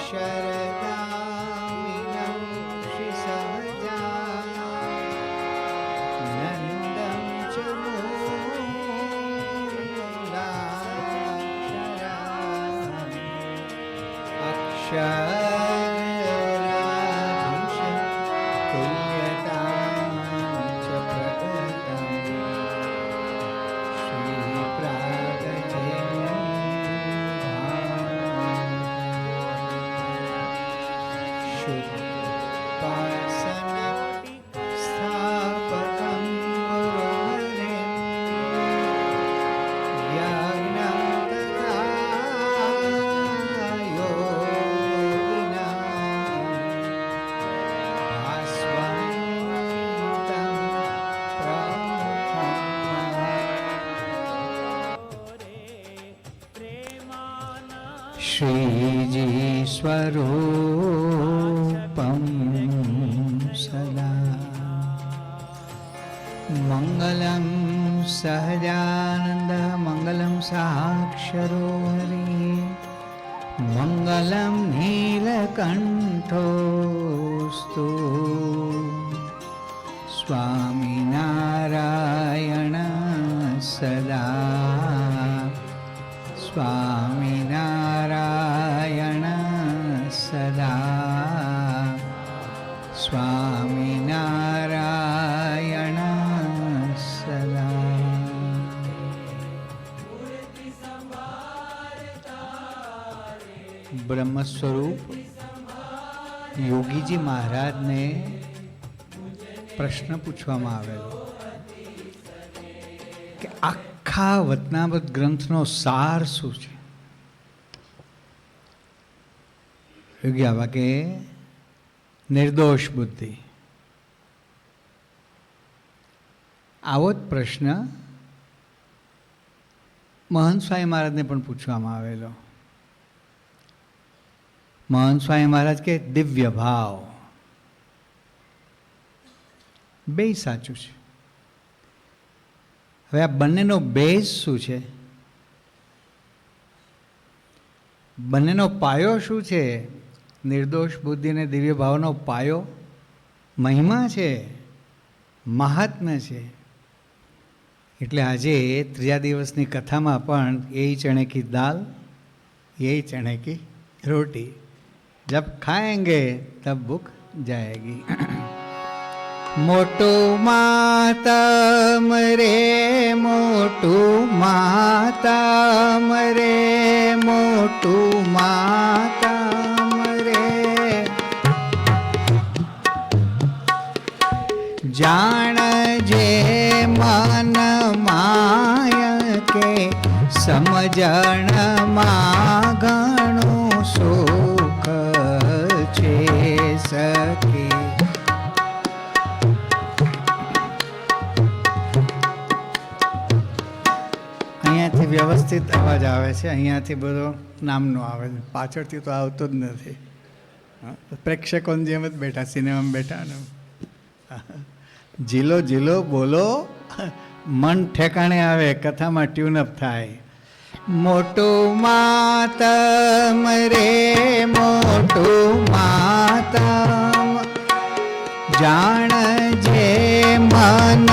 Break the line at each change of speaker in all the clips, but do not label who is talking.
शरदामिनं श्रीसहजा नन्दं च मूलाक्षरा अक्षराधीशं तुल्यतां च प्रगतं स्थापकं गुरुहरिं यज्ञं तथा योगिनां भास्वन्तं प्रमुखं श्रीजी स्वरूपं सदा मंगलं सहजानंद मंगलं साक्षरो हरि मंगलं नीलकंठोस्तु स्वामिनारायण सदा स्वामिनारायण सदा स्वामिनारायण सदा। બ્રહ્મસ્વરૂપ યોગીજી મહારાજને પ્રશ્ન પૂછવામાં આવેલો કે આખા વચનામૃત ગ્રંથનો સાર શું છે? યોગી આવા કે નિર્દોષ બુદ્ધિ. આવો જ પ્રશ્ન મહંત સ્વામી મહારાજને પણ પૂછવામાં આવેલો. મહંત સ્વામી મહારાજ કે દિવ્ય ભાવ. બે સાચું છે. હવે આ બંનેનો બેઝ શું છે? બંનેનો પાયો શું છે? નિર્દોષ બુદ્ધિ અને દિવ્ય ભાવનો પાયો મહિમા છે, મહાત્મ્ય છે. એટલે આજે ત્રીજા દિવસની કથામાં પણ યહી ચણે કી દાલ યહી ચણે કી રોટી જબ ખાएंगे તબ ભૂખ જાएगी. મોટું માતમ રે મોટું માતમ રે મોટું માતમ રે જાણ જે મન માય કે સમજણમાં ઘણું સુખ છે સખી. અહીંયાથી વ્યવસ્થિત અવાજ આવે છે, અહીંયાથી બધો નામનો આવે છે, પાછળથી તો આવતો જ નથી. પ્રેક્ષકોની જેમ જ બેઠા, સિનેમામાં બેઠા ને જીલો જીલો બોલો, મન ઠેકાણે આવે, કથામાં ટ્યુનઅપ થાય. મોટું માતમ રે મોટું માતમ જાણ જે મન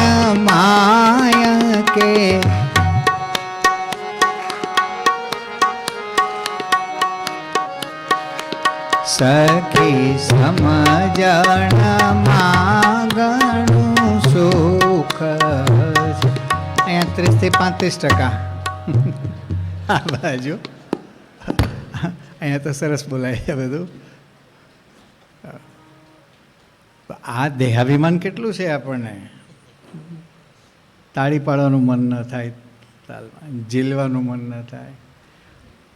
માય કે સખી સમજણમાં ઘણું સુખ. અહીંયા 30 થી 35% આ બાજુ. અહીંયા તો સરસ બોલાય છે બધું. આ દેહાભિમાન કેટલું છે આપણને? તાળી પાડવાનું મન ન થાય, ઝીલવાનું મન ન થાય.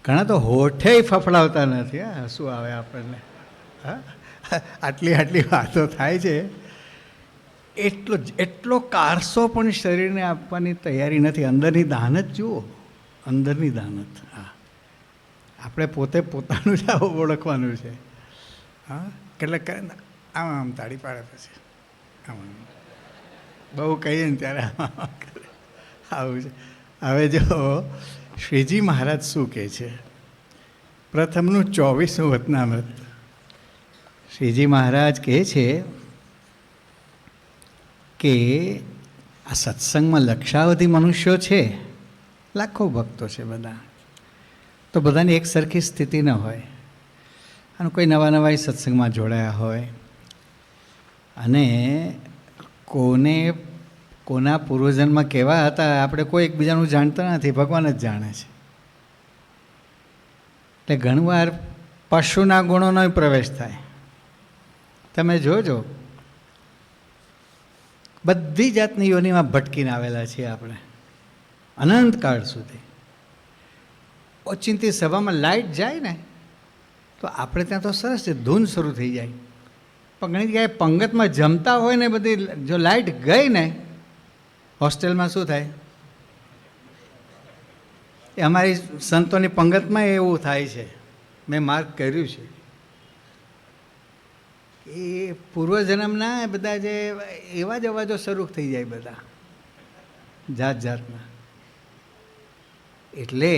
ઘણા તો હોઠે ફફડાવતા નથી. હા, શું આવે આપણને? હા, આટલી આટલી વાતો થાય છે. એટલો કારસો પણ શરીરને આપવાની તૈયારી નથી. અંદરની દાનત જુઓ, અંદરની દાનત. હા, આપણે પોતે પોતાનું જ આવું ઓળખવાનું છે. હા, કેટલાક આમ આમ તાળી પાડે પછી આમ બહુ કહીએ ને ત્યારે આવું છે. હવે જો શ્રીજી મહારાજ શું કહે છે? પ્રથમનું 24મું વતનામૃત. શ્રીજી મહારાજ કહે છે કે આ સત્સંગમાં લક્ષાવધિ મનુષ્યો છે, લાખો ભક્તો છે બધા, તો બધાની એક સરખી સ્થિતિ ન હોય, અને કોઈ નવા નવા સત્સંગમાં જોડાયા હોય, અને કોના પૂર્વજન્મમાં કેવા હતા આપણે કોઈ એકબીજાનું જાણતા નથી, ભગવાન જ જાણે છે. એટલે ઘણીવાર પશુના ગુણોનો પ્રવેશ થાય. તમે જોજો, બધી જાતની યોનિમાં ભટકીને આવેલા છીએ આપણે અનંતકાળ સુધી. ઓચિંતી સભામાં લાઇટ જાય ને તો આપણે ત્યાં તો સરસ છે, ધૂન શરૂ થઈ જાય. પણ ઘણી જગ્યાએ પંગતમાં જમતા હોય ને બધી, જો લાઇટ ગઈ ને હોસ્ટેલમાં શું થાય, એ અમારી સંતોની પંગતમાં એવું થાય છે, મેં માર્ક કર્યું છે. એ પૂર્વજન્મના બધા જે એવા જ અવાજો શરૂ થઈ જાય બધા જાત જાતના. એટલે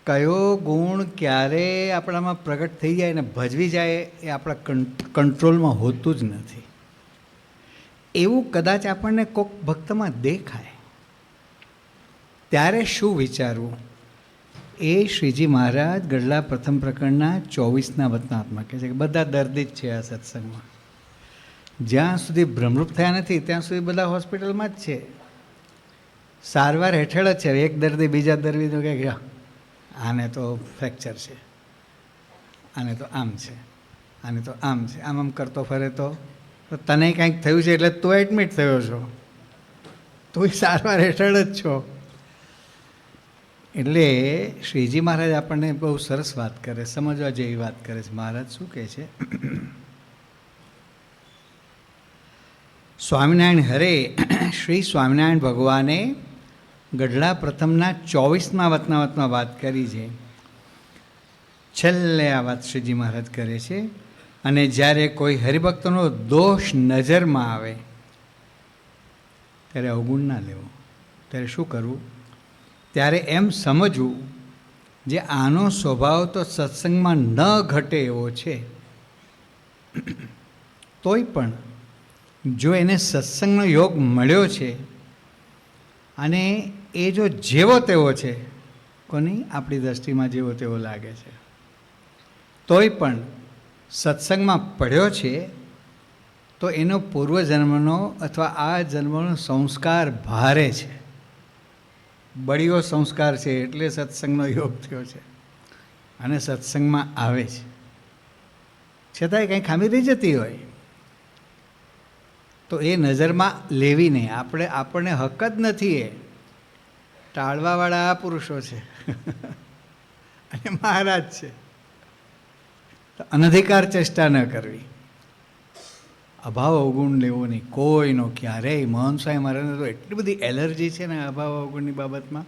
કયો ગુણ ક્યારે આપણામાં પ્રગટ થઈ જાય ને ભજવી જાય એ આપણા કંટ્રોલમાં હોતું જ નથી. એવું કદાચ આપણને કોઈક ભક્તમાં દેખાય ત્યારે શું વિચારવું, એ શ્રીજી મહારાજ ગઢડા પ્રથમ પ્રકરણના 24ના વતનામૃતમાં કહે છે કે બધા દર્દી જ છે આ સત્સંગમાં. જ્યાં સુધી ભ્રમરૂપ થયા નથી ત્યાં સુધી બધા હોસ્પિટલમાં જ છે, સારવાર હેઠળ જ છે. એક દર્દી બીજા દર્દીનો કહે કે આને તો ફ્રેક્ચર છે, આને તો આમ છે, આને તો આમ છે, આમ આમ કરતો ફરે તો તને કંઈક થયું છે એટલે તું એડમિટ થયો છો, તું સારવાર હેઠળ જ છો. એટલે શ્રીજી મહારાજ આપણને બહુ સરસ વાત કરે, સમજવા જેવી વાત કરે છે. મહારાજ શું કહે છે, સ્વામિનારાયણ હરે શ્રી સ્વામિનારાયણ ભગવાને ગઢડા પ્રથમના 24મા વતનામૃતમાં વાત કરી છે. છેલ્લે આ વાત શ્રીજી મહારાજ કરે છે, અને જ્યારે કોઈ હરિભક્તનો દોષ નજરમાં આવે ત્યારે અવગુણ ના લેવો. ત્યારે શું કરવું, ત્યારે એમ સમજવું જે આનો સ્વભાવ તો સત્સંગમાં ન ઘટે એવો છે, તોય પણ જો એને સત્સંગનો યોગ મળ્યો છે અને એ જો જેવો તેવો છે, કોની આપણી દ્રષ્ટિમાં જેવો તેવો લાગે છે, તોય પણ સત્સંગમાં પડ્યો છે, તો એનો પૂર્વજન્મનો અથવા આ જન્મનો સંસ્કાર ભારે છે, બળીયો સંસ્કાર છે, એટલે સત્સંગનો યોગ થયો છે અને સત્સંગમાં આવે છે. છતાંય કંઈ ખામી રહી જતી હોય તો એ નજરમાં લેવી નહીં. આપણને હક જ નથી, એ ટાળવાવાળા આ પુરુષો છે અને મહારાજ છે. તો અનધિકાર ચેષ્ટા ન કરવી, અભાવ અવગુણ લેવો નહીં કોઈનો ક્યારેય. મહંત સ્વામી મહારાજને તો એટલી બધી એલર્જી છે ને અભાવ અવગુણની બાબતમાં,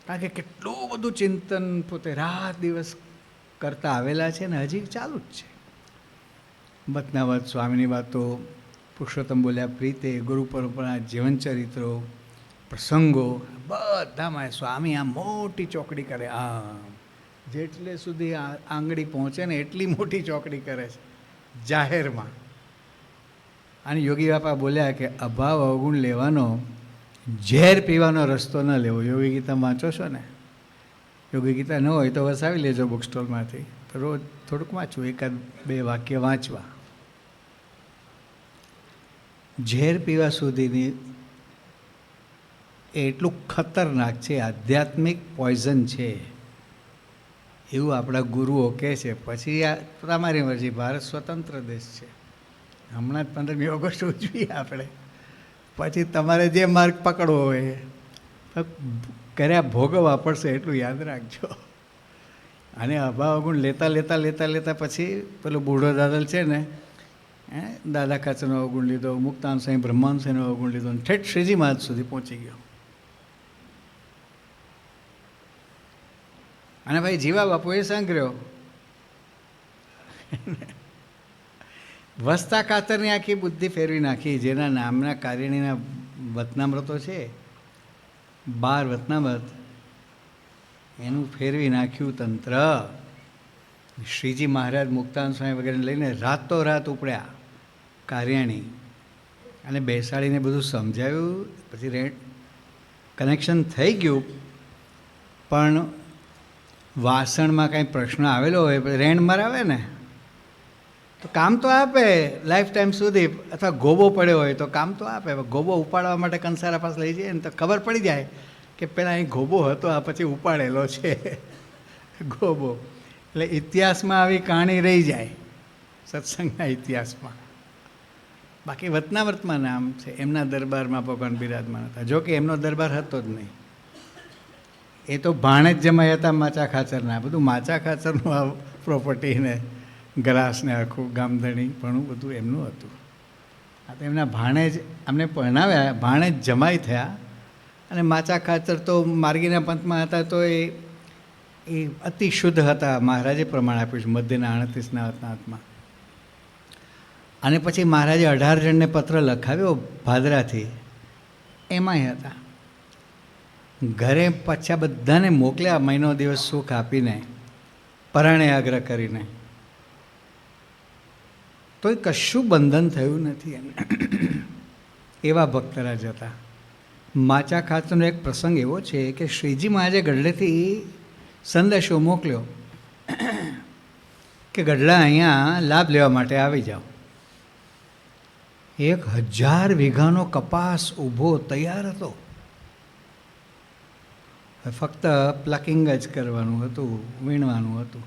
કારણ કે કેટલું બધું ચિંતન પોતે રાત દિવસ કરતા આવેલા છે ને હજી ચાલુ જ છે. વતનાવત સ્વામીની વાતો, પુરુષોત્તમ બોલ્યા પ્રીતે, ગુરુ પરંપરા, જીવનચરિત્રો, પ્રસંગો, બધામાં સ્વામી આ મોટી ચોકડી કરે. જેટલે સુધી આંગળી પહોંચે ને એટલી મોટી ચોકડી કરે છે જાહેરમાં. અને યોગી બાપા બોલ્યા કે અભાવ અવગુણ લેવાનો, ઝેર પીવાનો રસ્તો ન લેવો. યોગી ગીતા વાંચો છો ને? યોગી ગીતા ન હોય તો વસાવી લેજો બુક સ્ટોલમાંથી, તો રોજ થોડુંક વાંચવું, એકાદ બે વાક્ય વાંચવા. ઝેર પીવા સુધીની એટલું ખતરનાક છે, આધ્યાત્મિક પોઈઝન છે એવું આપણા ગુરુઓ કહે છે. પછી આ તમારી મરજી, ભારત સ્વતંત્ર દેશ છે, હમણાં જ 15મી ઓગસ્ટ ઉજવીએ આપણે, પછી તમારે જે માર્ગ પકડવો હોય કર્યા ભોગવવા પડશે, એટલું યાદ રાખજો. અને અભાવ ગુણ લેતા લેતા લેતા લેતા પછી પેલો બૂઢો દાદલ છે ને, દાદા કાચનો અવગુણ લીધો, મુક્તાન સાંઈ બ્રહ્માંડ સાંઈનો અવગુણ લીધો, ઠેઠ શ્રીજી મહારાજ સુધી પહોંચી ગયો. અને ભાઈ જીવા બાપુએ સાંભળ્યો, વસતા કાતરની આખી બુદ્ધિ ફેરવી નાખી. જેના નામના કાર્યણીના વતનામૃતો છે, 12 વતનામૃત, એનું ફેરવી નાખ્યું તંત્ર. શ્રીજી મહારાજ મુક્તાનંદ સ્વામી વગેરે લઈને રાતોરાત ઉપડ્યા કાર્યાણી અને બેસાડીને બધું સમજાવ્યું. પછી કનેક્શન થઈ ગયું, પણ વાસણમાં કાંઈ પ્રશ્ન આવેલો હોય પછી રેણ મરાવે ને તો કામ તો આપે લાઈફ ટાઈમ સુધી, અથવા ગોબો પડ્યો હોય તો કામ તો આપે. ગોબો ઉપાડવા માટે કંસારા પાસે લઈ જઈએ ને તો ખબર પડી જાય કે પહેલાં અહીં ગોબો હતો, આ પછી ઉપાડેલો છે ગોબો. એટલે ઇતિહાસમાં આવી કહાણી રહી જાય સત્સંગના ઇતિહાસમાં. બાકી વતનાવર્તમાં નામ છે, એમના દરબારમાં ભગવાન બિરાજમાન હતા. જો કે એમનો દરબાર હતો જ નહીં, એ તો ભાણે જ જમાઈ હતા માચા ખાચરના. બધું માચા ખાચરનું આ પ્રોપર્ટીને ગ્રાસને આખું ગામધણી પણ બધું એમનું હતું. આ તો એમના ભાણે જ અમને પરણાવ્યા, ભાણે જ જમાઈ થયા. અને માચા ખાચર તો માર્ગીના પંથમાં હતા તો એ અતિ શુદ્ધ હતા. મહારાજે પ્રમાણ આપ્યું છે મધ્યના 38ના હાથમાં. અને પછી મહારાજે 18 જણને પત્ર લખાવ્યો ભાદરાથી, એમાંય હતા. ઘરે પાછા બધાને મોકલ્યા મહિનો દિવસ સુખ આપીને, પરાણે આગ્રહ કરીને, તોય કશું બંધન થયું નથી એમને. એવા ભક્તરાજ હતા. માચા ખાચરનો એક પ્રસંગ એવો છે કે શ્રીજી મહારાજે ગઢડેથી સંદેશો મોકલ્યો કે ગઢડા અહીંયા લાભ લેવા માટે આવી જાઓ. 1000 વીઘાનો કપાસ ઊભો તૈયાર હતો. ફક્ત પ્લકિંગ જ કરવાનું હતું, વીણવાનું હતું.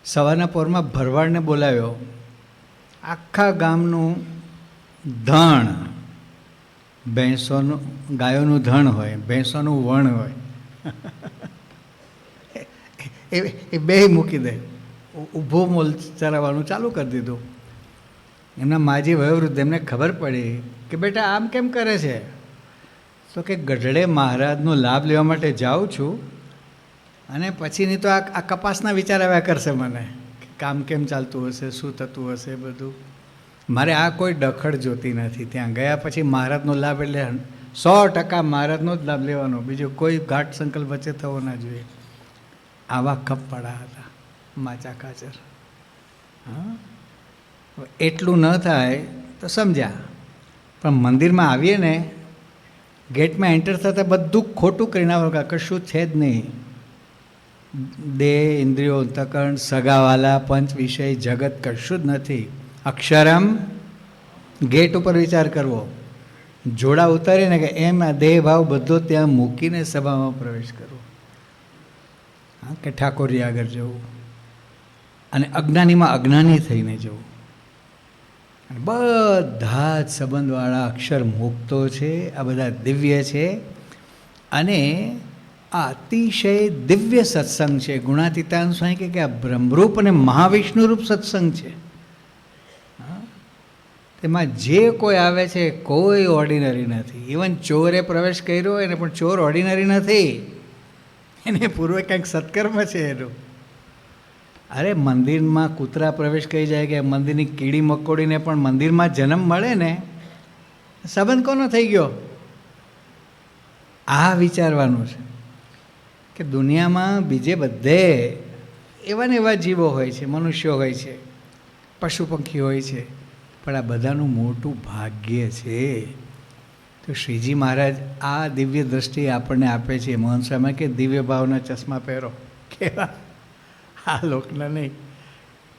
સવારના પોરમાં ભરવાડને બોલાવ્યો. આખા ગામનું ધણ, ભેંસોનું ગાયોનું ધણ હોય, ભેંસોનું વણ હોય, એ બે મૂકી દે, ઊભો મોલ ચરાવવાનું ચાલુ કરી દીધું. એમના માજી વયોવૃદ્ધ, એમને ખબર પડી કે બેટા આમ કેમ કરે છે? તો કે ગઢડે મહારાજનો લાભ લેવા માટે જાઉં છું અને પછીની તો આ કપાસના વિચાર આવ્યા કરશે મને, કે કામ કેમ ચાલતું હશે, શું થતું હશે બધું. મારે આ કોઈ ડખડ જોતી નથી. ત્યાં ગયા પછી મહારાજનો લાભ એટલે 100% મહારાજનો જ લાભ લેવાનો, બીજો કોઈ ઘાટ સંકલ્પ વચ્ચે થવો ના જોઈએ. આવા કપવાળા હતા માચા ખાચર. હા, એટલું ન થાય તો સમજ્યા. પણ મંદિરમાં આવીએ ને, ગેટમાં એન્ટર થતાં બધું ખોટું કરીને આવો, કશું છે જ નહીં. દેહ, ઇન્દ્રિયો, અંતઃકરણ, સગાવાલા, પંચ વિષય, જગત કશું જ નથી. અક્ષરમ. ગેટ ઉપર વિચાર કરવો, જોડા ઉતારીને કે એમ આ દેહ ભાવ બધો ત્યાં મૂકીને સભામાં પ્રવેશ કરવો. હા, કે ઠાકોરજી આગળ જવું અને અજ્ઞાનીમાં અજ્ઞાની થઈને જવું. અને બધા જ સંબંધવાળા અક્ષર મુક્તો છે, આ બધા દિવ્ય છે. અને આ અતિશય દિવ્ય સત્સંગ છે. ગુણાતીતાનંદ સ્વામી કે આ બ્રહ્મરૂપ અને મહાવિષ્ણુરૂપ સત્સંગ છે. તેમાં જે કોઈ આવે છે કોઈ ઓર્ડિનરી નથી. ઇવન ચોરે પ્રવેશ કર્યો હોય ને, પણ ચોર ઓર્ડિનરી નથી, એને પૂર્વે કંઈક સત્કર્મ છે એનું. અરે મંદિરમાં કૂતરા પ્રવેશ કરી જાય કે મંદિરની કીડી મકોડીને પણ મંદિરમાં જન્મ મળે ને, સંબંધ કોનો થઈ ગયો? આ વિચારવાનું છે કે દુનિયામાં બીજે બધે એવા ને એવા જીવો હોય છે, મનુષ્યો હોય છે, પશુ પંખી હોય છે, પણ આ બધાનું મોટું ભાગ્ય છે. તો શ્રીજી મહારાજ આ દિવ્ય દ્રષ્ટિ આપણને આપે છે. મોહન સ્વામી કે દિવ્ય ભાવના ચશ્મા પહેરો. કેવા? આ લોકના નહીં,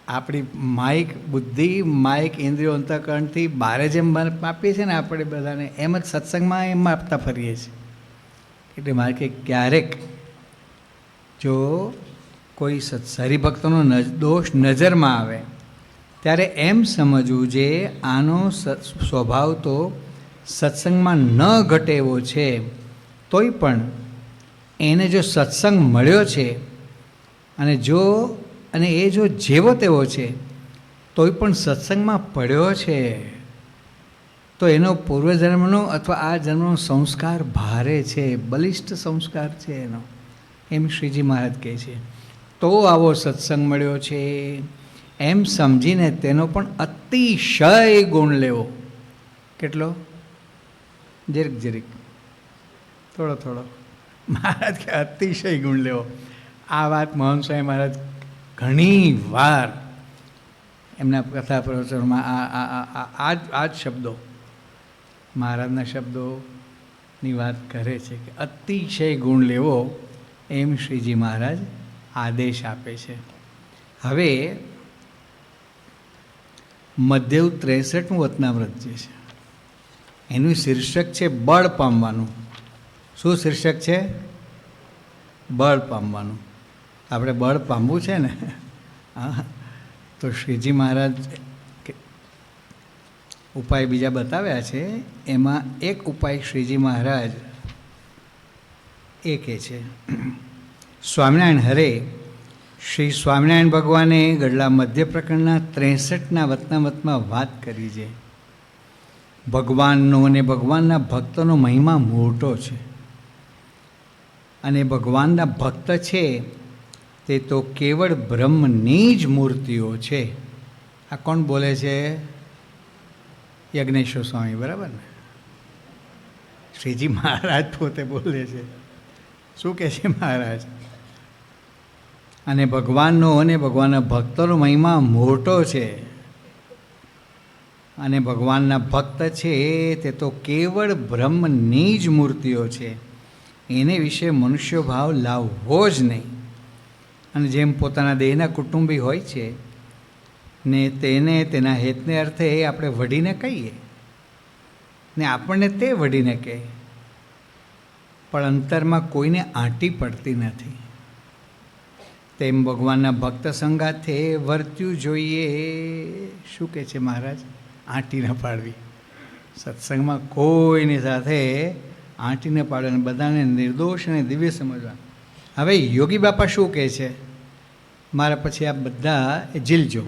આપણી માઇક બુદ્ધિ, માઇક ઇન્દ્રિયો, અંતઃકરણથી બારે જેમ આપીએ છીએ ને આપણે બધાને, એમ જ સત્સંગમાં એમ આપતા ફરીએ છીએ. એટલે મારે કે ક્યારેક જો કોઈ હરિભક્તનો દોષ નજરમાં આવે ત્યારે એમ સમજવું જે આનો સ્વભાવ તો સત્સંગમાં ન ઘટે એવો છે, તોય પણ એને જો સત્સંગ મળ્યો છે અને એ જો જેવો તેવો છે તોય પણ સત્સંગમાં પડ્યો છે, તો એનો પૂર્વજન્મનો અથવા આ જન્મનો સંસ્કાર ભારે છે, બલિષ્ઠ સંસ્કાર છે એનો. એમ શ્રીજી મહારાજ કહે છે. તો આવો સત્સંગ મળ્યો છે એમ સમજીને તેનો પણ અતિશય ગુણ લેવો. કેટલો? જરીક જરીક, થોડો થોડો. મહારાજ કે અતિશય ગુણ લેવો. આ વાત મોહન સ્વામી મહારાજ ઘણી વાર એમના કથા પ્રવચનમાં આ જ શબ્દો, મહારાજના શબ્દોની વાત કરે છે કે અતિશય ગુણ લેવો, એમ શ્રીજી મહારાજ આદેશ આપે છે. હવે મધ્યવ 63મું વતનાવ્રત જે છે એનું શીર્ષક છે બળ પામવાનું. શું શીર્ષક છે? બળ પામવાનું. આપણે બળ પામવું છે ને, હા, તો શ્રીજી મહારાજ ઉપાય બીજા બતાવ્યા છે. એમાં એક ઉપાય શ્રીજી મહારાજ એ કહે છે, સ્વામિનારાયણ હરે શ્રી સ્વામિનારાયણ ભગવાને ગઢડા મધ્ય પ્રકરણના 63ના વતનામતમાં વાત કરી છે. ભગવાનનો અને ભગવાનના ભક્તોનો મહિમા મોટો છે, અને ભગવાનના ભક્ત છે તે તો કેવળ બ્રહ્મની જ મૂર્તિઓ છે. આ કોણ બોલે છે? યજ્ઞેશ્વર સ્વામી, બરાબર ને? શ્રીજી મહારાજ પોતે બોલે છે. શું કહે છે મહારાજ? અને ભગવાનનો અને ભગવાનના ભક્તોનો મહિમા મોટો છે, અને ભગવાનના ભક્ત છે તે તો કેવળ બ્રહ્મની જ મૂર્તિઓ છે. એને વિશે મનુષ્ય ભાવ લાવવો જ નહીં. અને જેમ પોતાના દેહના કુટુંબી હોય છે ને તેને તેના હેતને અર્થે આપણે વઢીને કહીએ ને આપણને તે વઢીને કહે, પણ અંતરમાં કોઈને આંટી પડતી નથી. તેમ ભગવાનના ભક્ત સંગાથે વર્ત્યું જોઈએ. શું કહે છે મહારાજ? આંટી ન પાડવી. સત્સંગમાં કોઈની સાથે આંટી ન પાડે અને બધાને નિર્દોષ અને દિવ્ય સમજવા. હવે યોગી બાપા શું કહે છે? મારા પછી આ બધા ઝીલજો.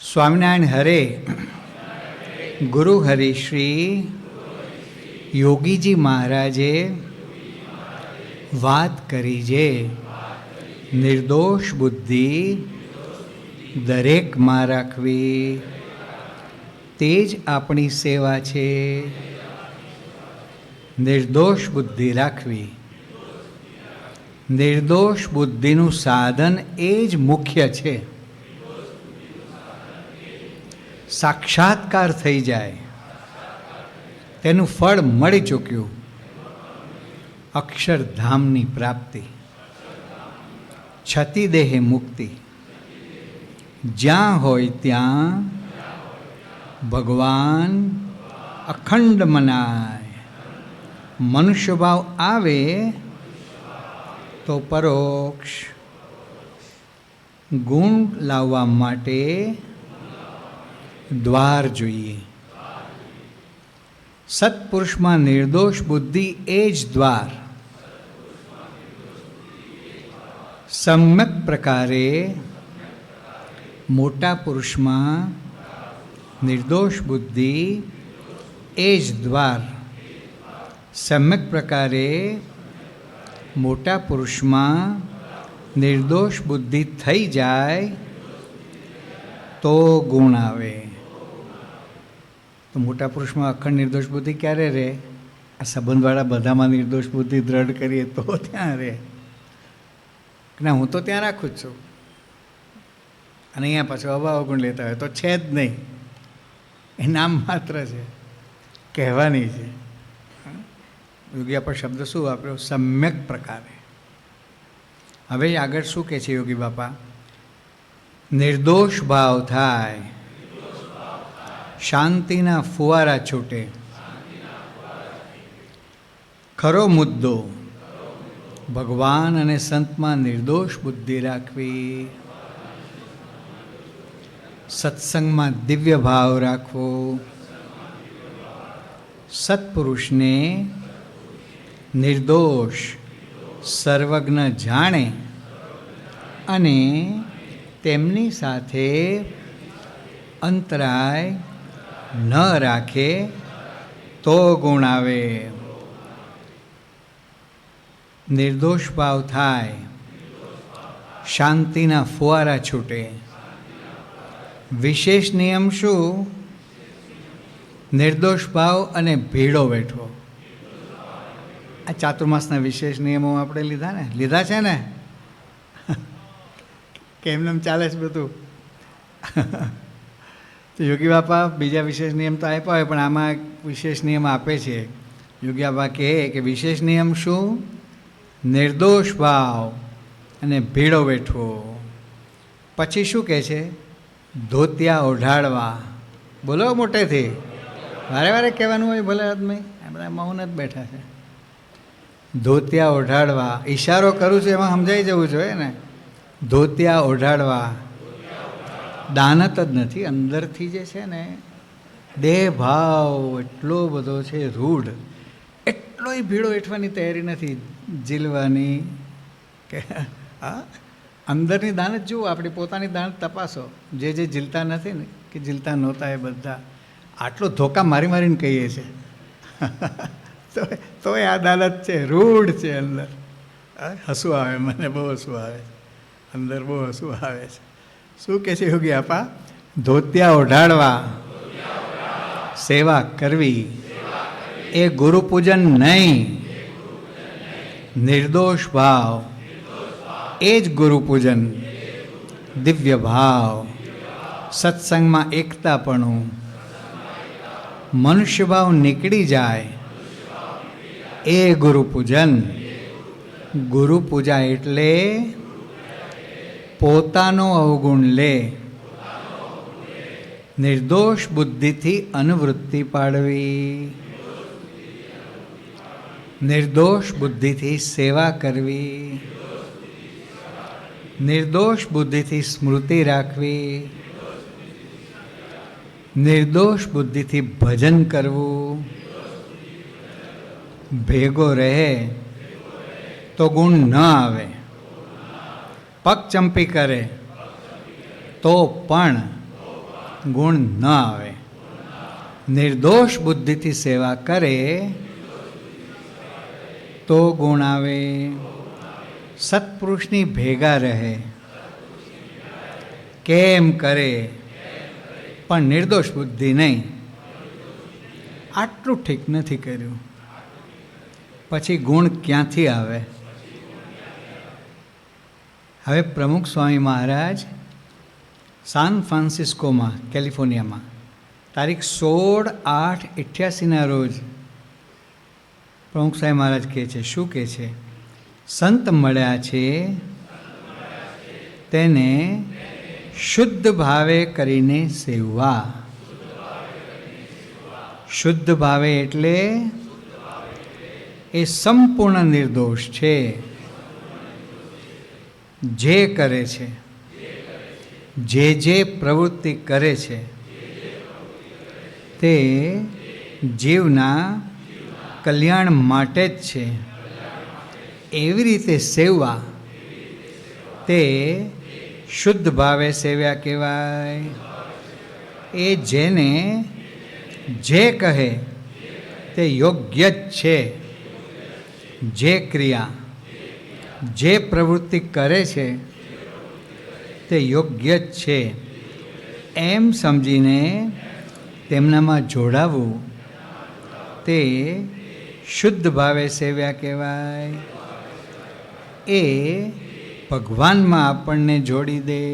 સ્વામિનારાયણ હરે ગુરુ હરિશ્રી યોગીજી મહારાજે વાત કરી છે, નિર્દોષ બુદ્ધિ દરેકમાં રાખવી, તે જ આપણી સેવા છે. નિર્દોષ બુદ્ધિ રાખવી, નિર્દોષ બુદ્ધિનું સાધન એ જ મુખ્ય છે. સાક્ષાત્કાર થઈ જાય, તેનું ફળ મળી ચૂક્યું, અક્ષરધામની પ્રાપ્તિ, છતિદેહે મુક્તિ. જ્યાં હોય ત્યાં ભગવાન અખંડ મનાય. મનુષ્ય ભાવ આવે તો પરોક્ષ ગુણ લાવવા માટે દ્વાર જોઈએ. સત્પુરુષમાં નિર્દોષ બુદ્ધિ એ જ દ્વાર. સમ્યક પ્રકારે મોટા પુરુષમાં નિર્દોષ બુદ્ધિ એ જ દ્વાર. સમ્યક પ્રકારે મોટા પુરુષમાં નિર્દોષ બુદ્ધિ થઈ જાય તો ગુણ આવે. તો મોટા પુરુષમાં અખંડ નિર્દોષ બુદ્ધિ ક્યારે રહે? આ સંબંધવાળા બધામાં નિર્દોષ બુદ્ધિ દ્રઢ કરીએ તો ત્યાં રહે. ના, હું તો ત્યાં રાખું જ છું, અને અહીંયા પાછું અભાવ ગુણ લેતા હોય તો છે જ નહીં. એ નામ માત્ર છે, કહેવાની છે. યોગી પર શબ્દ શું વાપર્યો? સમ્યક પ્રકારે. હવે આગળ શું કહે છે યોગી બાપા? નિર્દોષ ભાવ થાય, શાંતિના ફુવારા છૂટે. ખરો મુદ્દો ભગવાન અને સંતમાં નિર્દોષ બુદ્ધિ રાખવી, સત્સંગમાં દિવ્ય ભાવ રાખવો, સત્પુરુષને નિર્દોષ સર્વજ્ઞ જાણે અને તેમની સાથે અંતરાય ન રાખે તો ગુણ આવે. નિર્દોષ ભાવ થાય, શાંતિના ફુવારા છૂટે. વિશેષ નિયમ શું? નિર્દોષ ભાવ અને ભેળો બેઠો. આ ચાતુર્માસના વિશેષ નિયમો આપણે લીધા છે ને કે એમને ચાલે છે બધું. તો યોગી બાપા બીજા વિશેષ નિયમ તો આપ્યા હોય, પણ આમાં વિશેષ નિયમ આપે છે. યોગી બાપા કહે કે વિશેષ નિયમ શું? નિર્દોષ ભાવ અને ભીડો વેઠવો. પછી શું કહે છે? ધોતિયા ઓઢાડવા. બોલો મોટેથી, વારે વારે કહેવાનું હોય, ભલે આદમી બધા મૌન જ બેઠા છે. ધોતિયા ઓઢાડવા, ઈશારો કરું છું એમાં સમજાઈ જવું જોઈએ ને. ધોતિયા ઓઢાડવા. દાનત જ નથી, અંદરથી જે છે ને દેહ ભાવ એટલો બધો છે રૂઢ, એટલોય ભીડો વેઠવાની તૈયારી નથી જીલવાની કે હા. અંદરની દાનત જુઓ, આપણી પોતાની દાનત તપાસો. જે જીલતા નથી ને કે જીલતા નહોતા એ બધા આટલો ધોકા મારી મારીને કહીએ છે તો એ આ દાનત છે, રૂઢ છે અંદર. હસવું આવે, મને બહુ હસવું આવે છે અંદર, બહુ હસવું આવે છે. શું કહે છે યોગી આપા? ધોતિયા ઓઢાડવા, સેવા કરવી એ ગુરુ પૂજન નહીં. નિર્દોષ ભાવ એ જ ગુરુ પૂજન. દિવ્ય ભાવ, સત્સંગમાં એકતાપણું, મનુષ્ય ભાવ નીકળી જાય એ ગુરુ પૂજન. ગુરુ પૂજા એટલે પોતાનો અવગુણ લે, નિર્દોષ બુદ્ધિથી અનુવૃત્તિ પાડવી, નિર્દોષ બુદ્ધિથી સેવા કરવી, નિર્દોષ બુદ્ધિથી સ્મૃતિ રાખવી, નિર્દોષ બુદ્ધિથી ભજન કરવું. ભેગો રહે તો ગુણ ન આવે, પગચંપી કરે તો પણ ગુણ ન આવે. નિર્દોષ બુદ્ધિથી સેવા કરે તો ગુણ આવે. સત્પુરુષની ભેગા રહે, કેમ કરે પણ નિર્દોષ બુદ્ધિ નહીં. આટલું ઠીક નથી કર્યું, પછી ગુણ ક્યાંથી આવે? હવે પ્રમુખ સ્વામી મહારાજ સાન ફ્રાન્સિસ્કોમાં, કેલિફોર્નિયામાં તારીખ 16/8/88ના રોજ પ્રમુખ સ્વામી મહારાજ કહે છે, શું કહે છે? સંત મળ્યા છે તેને શુદ્ધ ભાવે કરીને સેવવા. શુદ્ધ ભાવે એટલે એ સંપૂર્ણ નિર્દોષ છે. જે કરે છે, જે પ્રવૃત્તિ કરે છે તે જીવના કલ્યાણ માટે જ છે. એવી રીતે સેવવા તે શુદ્ધ ભાવે સેવ્યા કહેવાય. એ જેને જે કહે તે યોગ્ય જ છે. જે ક્રિયા, જે પ્રવૃત્તિ કરે છે તે યોગ્ય જ છે એમ સમજીને તેમનામાં જોડાવું તે શુદ્ધ ભાવે સેવ્યા કહેવાય. એ ભગવાનમાં આપણને જોડી દે.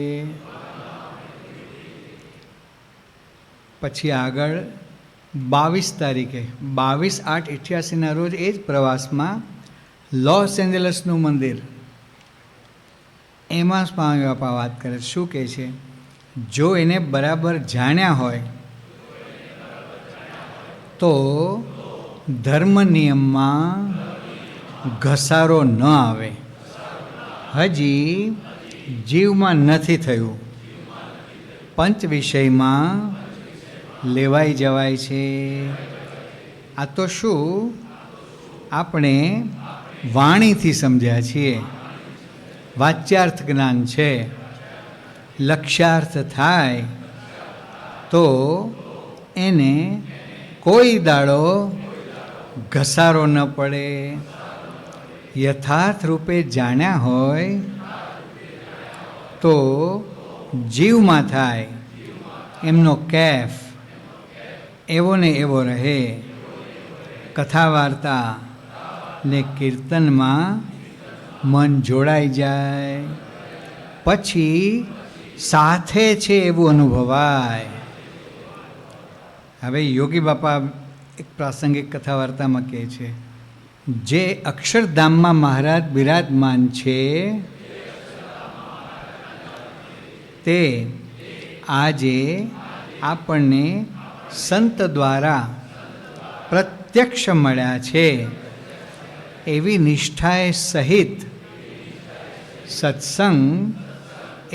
પછી આગળ 22 તારીખે 22/8/88ના રોજ એ જ પ્રવાસમાં લોસ એન્જલસનું મંદિર, એમાં સ્વામી બાપા વાત કરે. શું કહે છે? જો એને બરાબર જાણ્યા હોય તો ધર્મ નિયમમાં ઘસારો ન આવે. હજી જીવમાં નથી થયું, પંચ વિષયમાં લેવાઈ જવાય છે. આ તો શું આપણે વાણીથી સમજ્યા છીએ, વાચ્યાર્થ જ્ઞાન છે. લક્ષ્યાર્થ થાય તો એને કોઈ દાડો ઘસારો ન પડે. યથાર્થ રૂપે જાણ્યા હોય તો જીવમાં થાય એમનો કેફ એવો ને એવો રહે. કથા વાર્તા ને કીર્તનમાં મન જોડાઈ જાય પછી સાથે છે એવું અનુભવાય. હવે યોગી બાપા એક પ્રાસંગિક કથા વાર્તામાં કહે છે, જે અક્ષરધામમાં મહારાજ બિરાજમાન છે તે આજે આપણને સંત દ્વારા પ્રત્યક્ષ મળ્યા છે. એવી નિષ્ઠાએ સહિત સત્સંગ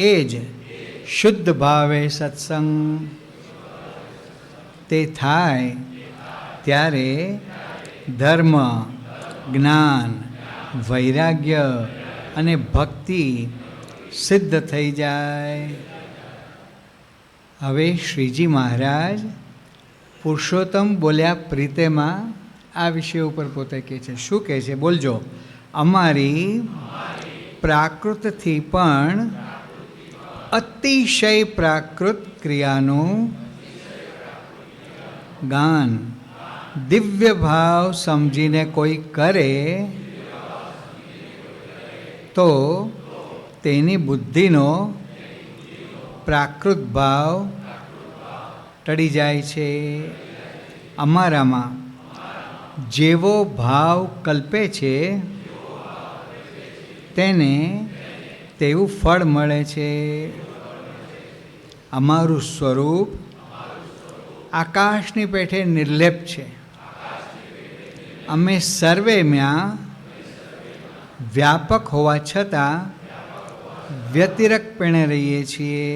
એ જ શુદ્ધ ભાવે સત્સંગ તે થાય ત્યારે ધર્મ, જ્ઞાન, વૈરાગ્ય અને ભક્તિ સિદ્ધ થઈ જાય. હવે શ્રીજી મહારાજ પુરુષોત્તમ બોલ્યા પ્રીતેમાં આ વિષય ઉપર પોતે કહે છે. શું કહે છે? બોલજો. અમારી પ્રાકૃતથી પણ અતિશય પ્રાકૃત ક્રિયાનું ગાન દિવ્ય ભાવ સમજીને કોઈ કરે તો તેની બુદ્ધિનો પ્રાકૃત ભાવ ટળી જાય છે. અમારામાં જેવો ભાવ કલ્પે છે તેને તેવું ફળ મળે છે. અમારું સ્વરૂપ આકાશની પેઠે નિર્લેપ છે. અમે સર્વેમાં વ્યાપક હોવા છતાં વ્યતિરકપણે રહીએ છીએ.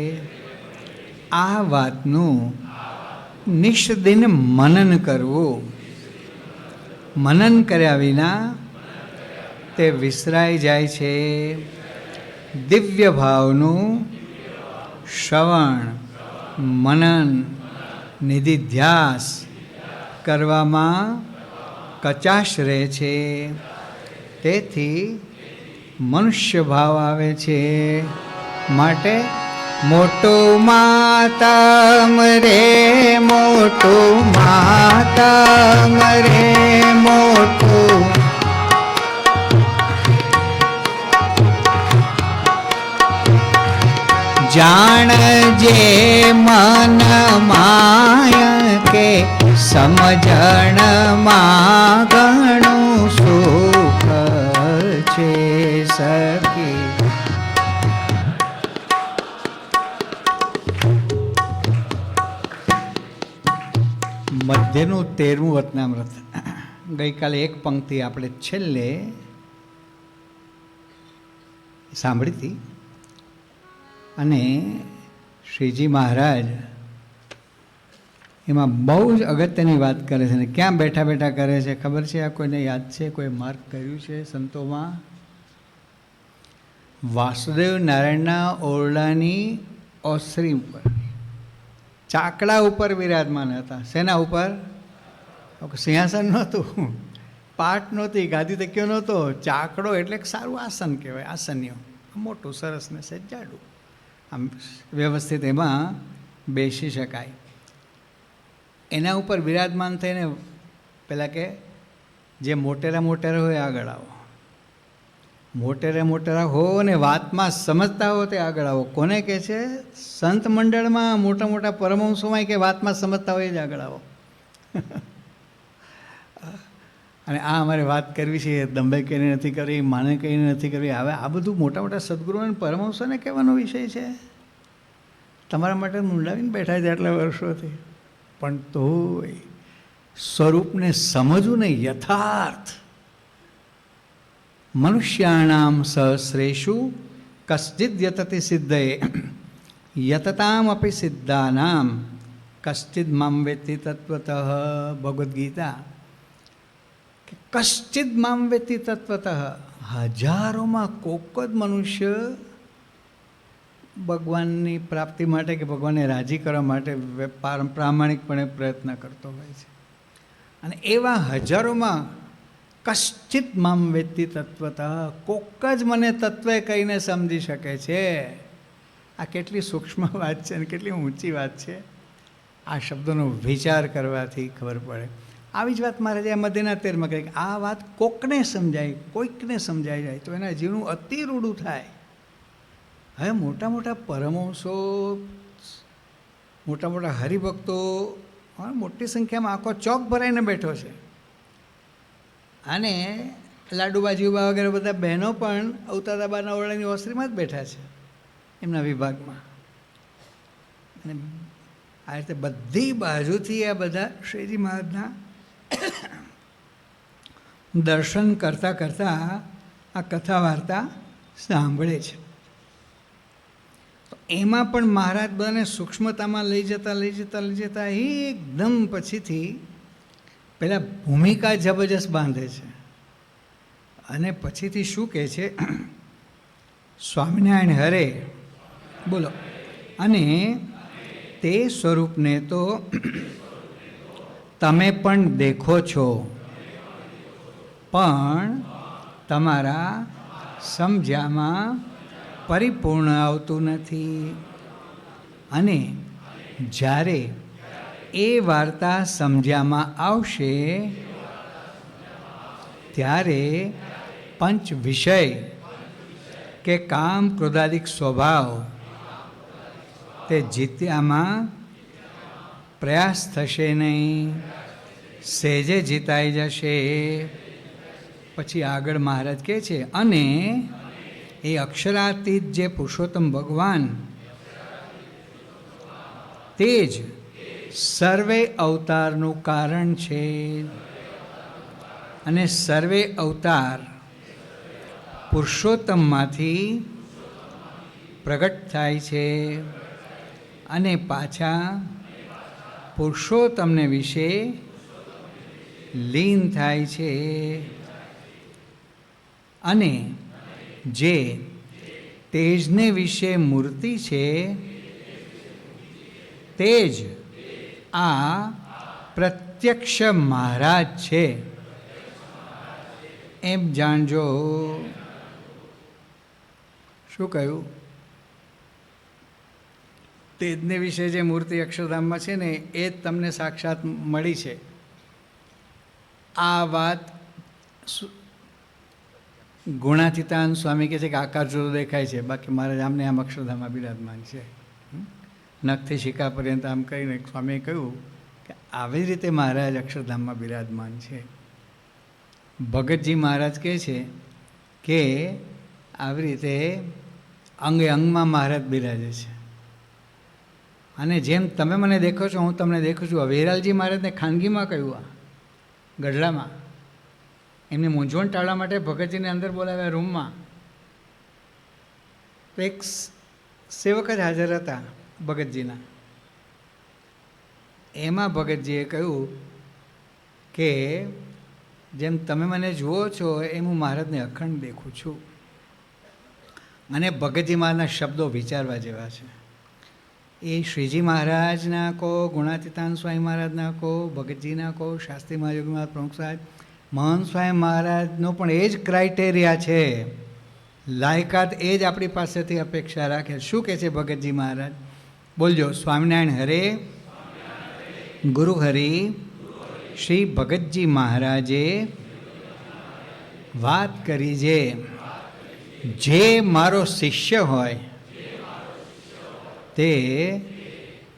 આ વાતનું નિષ્દિન મનન કરવું. મનન કર્યા વિના તે વિસરાઈ જાય છે. દિવ્ય ભાવનું શ્રવણ, મનન, નિધિધ્યાસ કરવામાં કચાશ રહે છે. તેથી મનુષ્ય ભાવ આવે છે. માટે મોટું માતમ રે, મોટું માતમ રે, મોટું જાણજે મન માય કે સમજણમાં ઘણું સુખ છે સખી. મધ્યનું 13મું વતનામૃત. ગઈકાલે એક પંક્તિ આપણે છેલ્લે સાંભળી હતી અને શ્રીજી મહારાજ એમાં બહુ જ અગત્યની વાત કરે છે. ને ક્યાં બેઠા બેઠા કરે છે ખબર છે? આ કોઈને યાદ છે? કોઈ માર્ક કર્યું છે સંતોમાં? વાસુદેવ નારાયણના ઓરડાની ઓસરી ઉપર, ચાકડા ઉપર વિરાજમાન હતા. શેના ઉપર? સિંહાસન નહોતું, પાટ નહોતી, ગાદી તકિયો નહોતો. ચાકડો એટલે સારું આસન કહેવાય. આસનીઓ મોટું સરસ ને સજ્જાડું, આમ વ્યવસ્થિત એમાં બેસી શકાય. એના ઉપર વિરાજમાન થઈને પેલા કે જે મોટેરા મોટેરા હોય આગળ આવો, મોટેરા મોટેરા હો ને વાતમાં સમજતા હો તે આગળ આવો. કોને કહે છે? સંત મંડળમાં મોટા મોટા પરમહંસોમાં કે વાતમાં સમજતા હોય જ આગળ આવો. અને આ અમારે વાત કરવી છે, દંભે કહીને નથી કરવી, માને કહીને નથી કરવી. હવે આ બધું મોટા મોટા સદગુરુ અને પરમહંસોને કહેવાનો વિષય છે. તમારા માટે મૂંડાવીને બેઠા છે આટલા વર્ષોથી. પણ તોય સ્વરૂપને સમજવું ને યથાર્થ. મનુષ્યાણામ સહસ્રેષુ કશ્ચિદ યતતિ સિદ્ધએ યતતામ અપી સિદ્ધાનામ કશ્ચિદ મામ વેત્તિ તત્વતઃ. ભગવદ્ ગીતા. કશ્ચિદ મામ વેત્તિ તત્વતઃ. હજારોમાં કોક જ મનુષ્ય ભગવાનની પ્રાપ્તિ માટે કે ભગવાનને રાજી કરવા માટે પ્રામાણિકપણે પ્રયત્ન કરતો હોય છે. અને એવા હજારોમાં કશ્ચિત મામ વેત્તિ તત્વતઃ, કોક જ મને તત્વે કહીને સમજી શકે છે. આ કેટલી સૂક્ષ્મ વાત છે અને કેટલી ઊંચી વાત છે. આ શબ્દોનો વિચાર કરવાથી ખબર પડે. આવી જ વાત મહારાજે આ મધ્યના તેરમાં કહી કે આ વાત કોકને સમજાય, કોઈકને સમજાઈ જાય તો એના જીવનું અતિ રૂડું થાય. હવે મોટા મોટા પરમહંસો, મોટા મોટા હરિભક્તો મોટી સંખ્યામાં આખો ચોક ભરાઈને બેઠો છે. અને લાડુબા જીવબા વગેરે બધા બહેનો પણ અવતાદાબાના ઓરડાની ઓસરીમાં જ બેઠા છે એમના વિભાગમાં. અને આ રીતે બધી બાજુથી આ બધા શ્રીજી મહારાજના દર્શન કરતાં કરતાં આ કથા વાર્તા સાંભળે છે. તો એમાં પણ મહારાજ બધાને સૂક્ષ્મતામાં લઈ જતા એકદમ પછીથી પહેલાં ભૂમિકા જબરજસ્ત બાંધે છે અને પછીથી શું કહે છે, સ્વામિનારાયણ હરે બોલો, અને તે સ્વરૂપને તો તમે પણ દેખો છો, પણ તમારા સમજ્યામાં પરિપૂર્ણ આવતું નથી. અને જ્યારે એ વાર્તા સમજ્યામાં આવશે ત્યારે પંચ વિષય કે કામ ક્રોધાદિક સ્વભાવ તે જીત્યામાં પ્રયાસ થશે નહીં, સહેજે જીતાઈ જશે. પછી આગળ મહારાજ કહે છે, અને એ અક્ષરાતીત જે પુરુષોત્તમ ભગવાન તે જ સર્વે અવતારનું કારણ છે. અને સર્વે અવતાર પુરુષોત્તમમાંથી પ્રગટ થાય છે અને પાછા પુરુષોત્તમને વિશે લીન થાય છે. અને જે તેજને વિશે મૂર્તિ છે તે જ આ પ્રત્યક્ષ મહારાજ છે એમ જાણજો. શું કહ્યું? તેજને વિશે જે મૂર્તિ અક્ષરધામમાં છે ને એ જ તમને સાક્ષાત મળી છે. આ વાત ગુણાતીતાન સ્વામી કહે છે કે આકાર જુદો દેખાય છે, બાકી મહારાજ આમને આમ અક્ષરધામમાં બિરાજમાન છે. નખથી શિકા પર્યંત આમ કહીને સ્વામીએ કહ્યું કે આવી જ રીતે મહારાજ અક્ષરધામમાં બિરાજમાન છે. ભગતજી મહારાજ કહે છે કે આવી રીતે અંગે અંગમાં મહારાજ બિરાજે છે. અને જેમ તમે મને દેખો છો હું તમને દેખું છું. વેરાલજી મહારાજને ખાનગીમાં કહ્યું, આ ગઢડામાં એમની મૂંઝવણ ટાળવા માટે ભગતજીને અંદર બોલાવ્યા રૂમમાં. તો એક સેવક જ હાજર હતા ભગતજીના. એમાં ભગતજીએ કહ્યું કે જેમ તમે મને જુઓ છો એમ હું મહારાજને અખંડ દેખું છું. અને ભગતજી મહારાજના શબ્દો વિચારવા જેવા છે. એ શ્રીજી મહારાજના કહો, ગુણાતીતાન સ્વામી મહારાજના કહો, ભગતજીના કહો, શાસ્ત્રી મહાયોગી પ્રમુખ સાહેબ, મહંત સ્વામી મહારાજનો પણ એ જ ક્રાઇટેરિયા છે. લાયકાત એ જ આપણી પાસેથી અપેક્ષા રાખે. શું કહે છે ભગતજી મહારાજ? બોલજો. સ્વામિનારાયણ હરે, ગુરુ હરિ શ્રી ભગતજી મહારાજે વાત કરી છે. જે મારો શિષ્ય હોય તે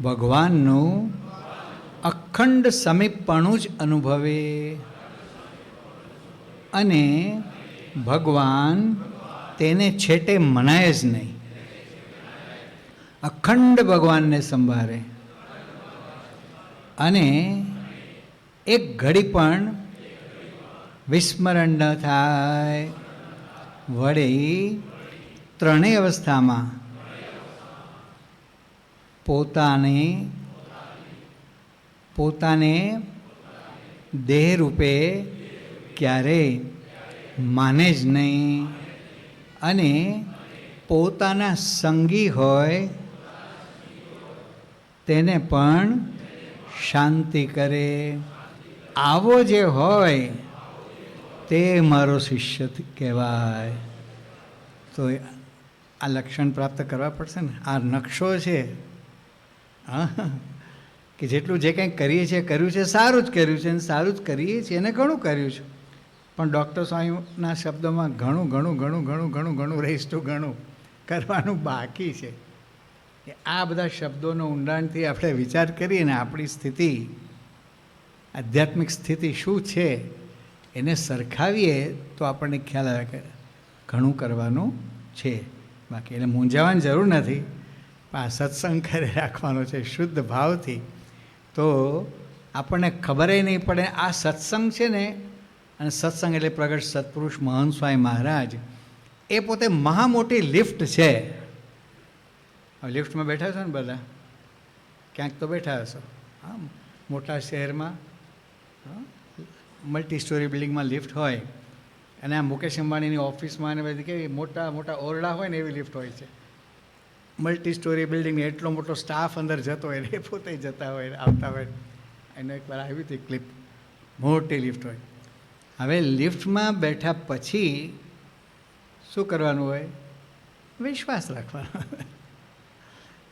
ભગવાનનું અખંડ સમીપપણું જ અનુભવે અને ભગવાન તેને છેટે મનાય જ નહીં. અખંડ ભગવાનને સંભાળે અને એક ઘડી પણ વિસ્મરણ ન થાય. વળી ત્રણેય અવસ્થામાં પોતાને દેહ રૂપે ક્યારેય માને જ નહીં અને પોતાના સંગી હોય તેને પણ શાંતિ કરે. આવો જે હોય તે મારો શિષ્ય કહેવાય. તો આ લક્ષણ પ્રાપ્ત કરવા પડશે ને. આ નકશો છે, કે જેટલું જે કંઈ કરીએ છીએ કર્યું છે સારું જ કર્યું છે અને સારું જ કરીએ છીએ એને ઘણું કર્યું છે. પણ ડૉક્ટર સ્વામીના શબ્દોમાં ઘણું ઘણું ઘણું ઘણું ઘણું ઘણું રહીશું ઘણું કરવાનું બાકી છે. આ બધા શબ્દોનો ઊંડાણથી આપણે વિચાર કરીએ ને આપણી સ્થિતિ, આધ્યાત્મિક સ્થિતિ શું છે એને સરખાવીએ તો આપણને ખ્યાલ આવે કે ઘણું કરવાનું છે. બાકી એટલે મૂંઝાવાની જરૂર નથી, પણ આ સત્સંગ કરે રાખવાનો છે શુદ્ધ ભાવથી, તો આપણને ખબરેય નહીં પડે. આ સત્સંગ છે ને, અને સત્સંગ એટલે પ્રગટ સત્પુરુષ મહંત સ્વામી મહારાજ, એ પોતે મહા મોટી લિફ્ટ છે. લિફ્ટમાં બેઠા છો ને બધા, ક્યાંક તો બેઠા હશો. હા, મોટા શહેરમાં મલ્ટી સ્ટોરી બિલ્ડિંગમાં લિફ્ટ હોય, અને આ મુકેશ અંબાણીની ઓફિસમાં અને બધી કેવી મોટા મોટા ઓરડા હોય ને એવી લિફ્ટ હોય છે. મલ્ટી સ્ટોરી બિલ્ડિંગ, એટલો મોટો સ્ટાફ અંદર જતો હોય ને એ પોતે જતા હોય આવતા હોય. એને એકવાર આવી હતી ક્લિપ, મોટી લિફ્ટ હોય. હવે લિફ્ટમાં બેઠા પછી શું કરવાનું હોય? વિશ્વાસ રાખવાનો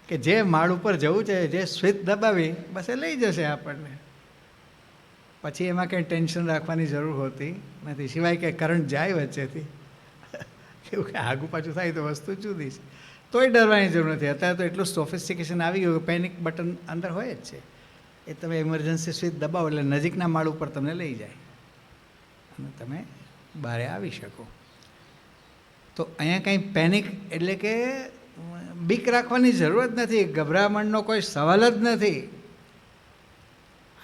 કે જે માળ ઉપર જવું છે, જે સ્વિચ દબાવી બસ એ લઈ જશે આપણને. પછી એમાં કંઈ ટેન્શન રાખવાની જરૂર હોતી નથી, સિવાય કે કરંટ જાય વચ્ચેથી એવું કે આગું પાછું થાય તો વસ્તુ જુદી છે, તોય ડરવાની જરૂર નથી. અત્યારે તો એટલું સોફિસ્ટિકેશન આવી ગયું કે પેનિક બટન અંદર હોય જ છે. એ તમે ઇમરજન્સી સ્વિચ દબાવો એટલે નજીકના માળ ઉપર તમને લઈ જાય અને તમે બહાર આવી શકો. તો અહીંયા કંઈ પેનિક એટલે કે બીક રાખવાની જરૂર જ નથી, ગભરામણનો કોઈ સવાલ જ નથી.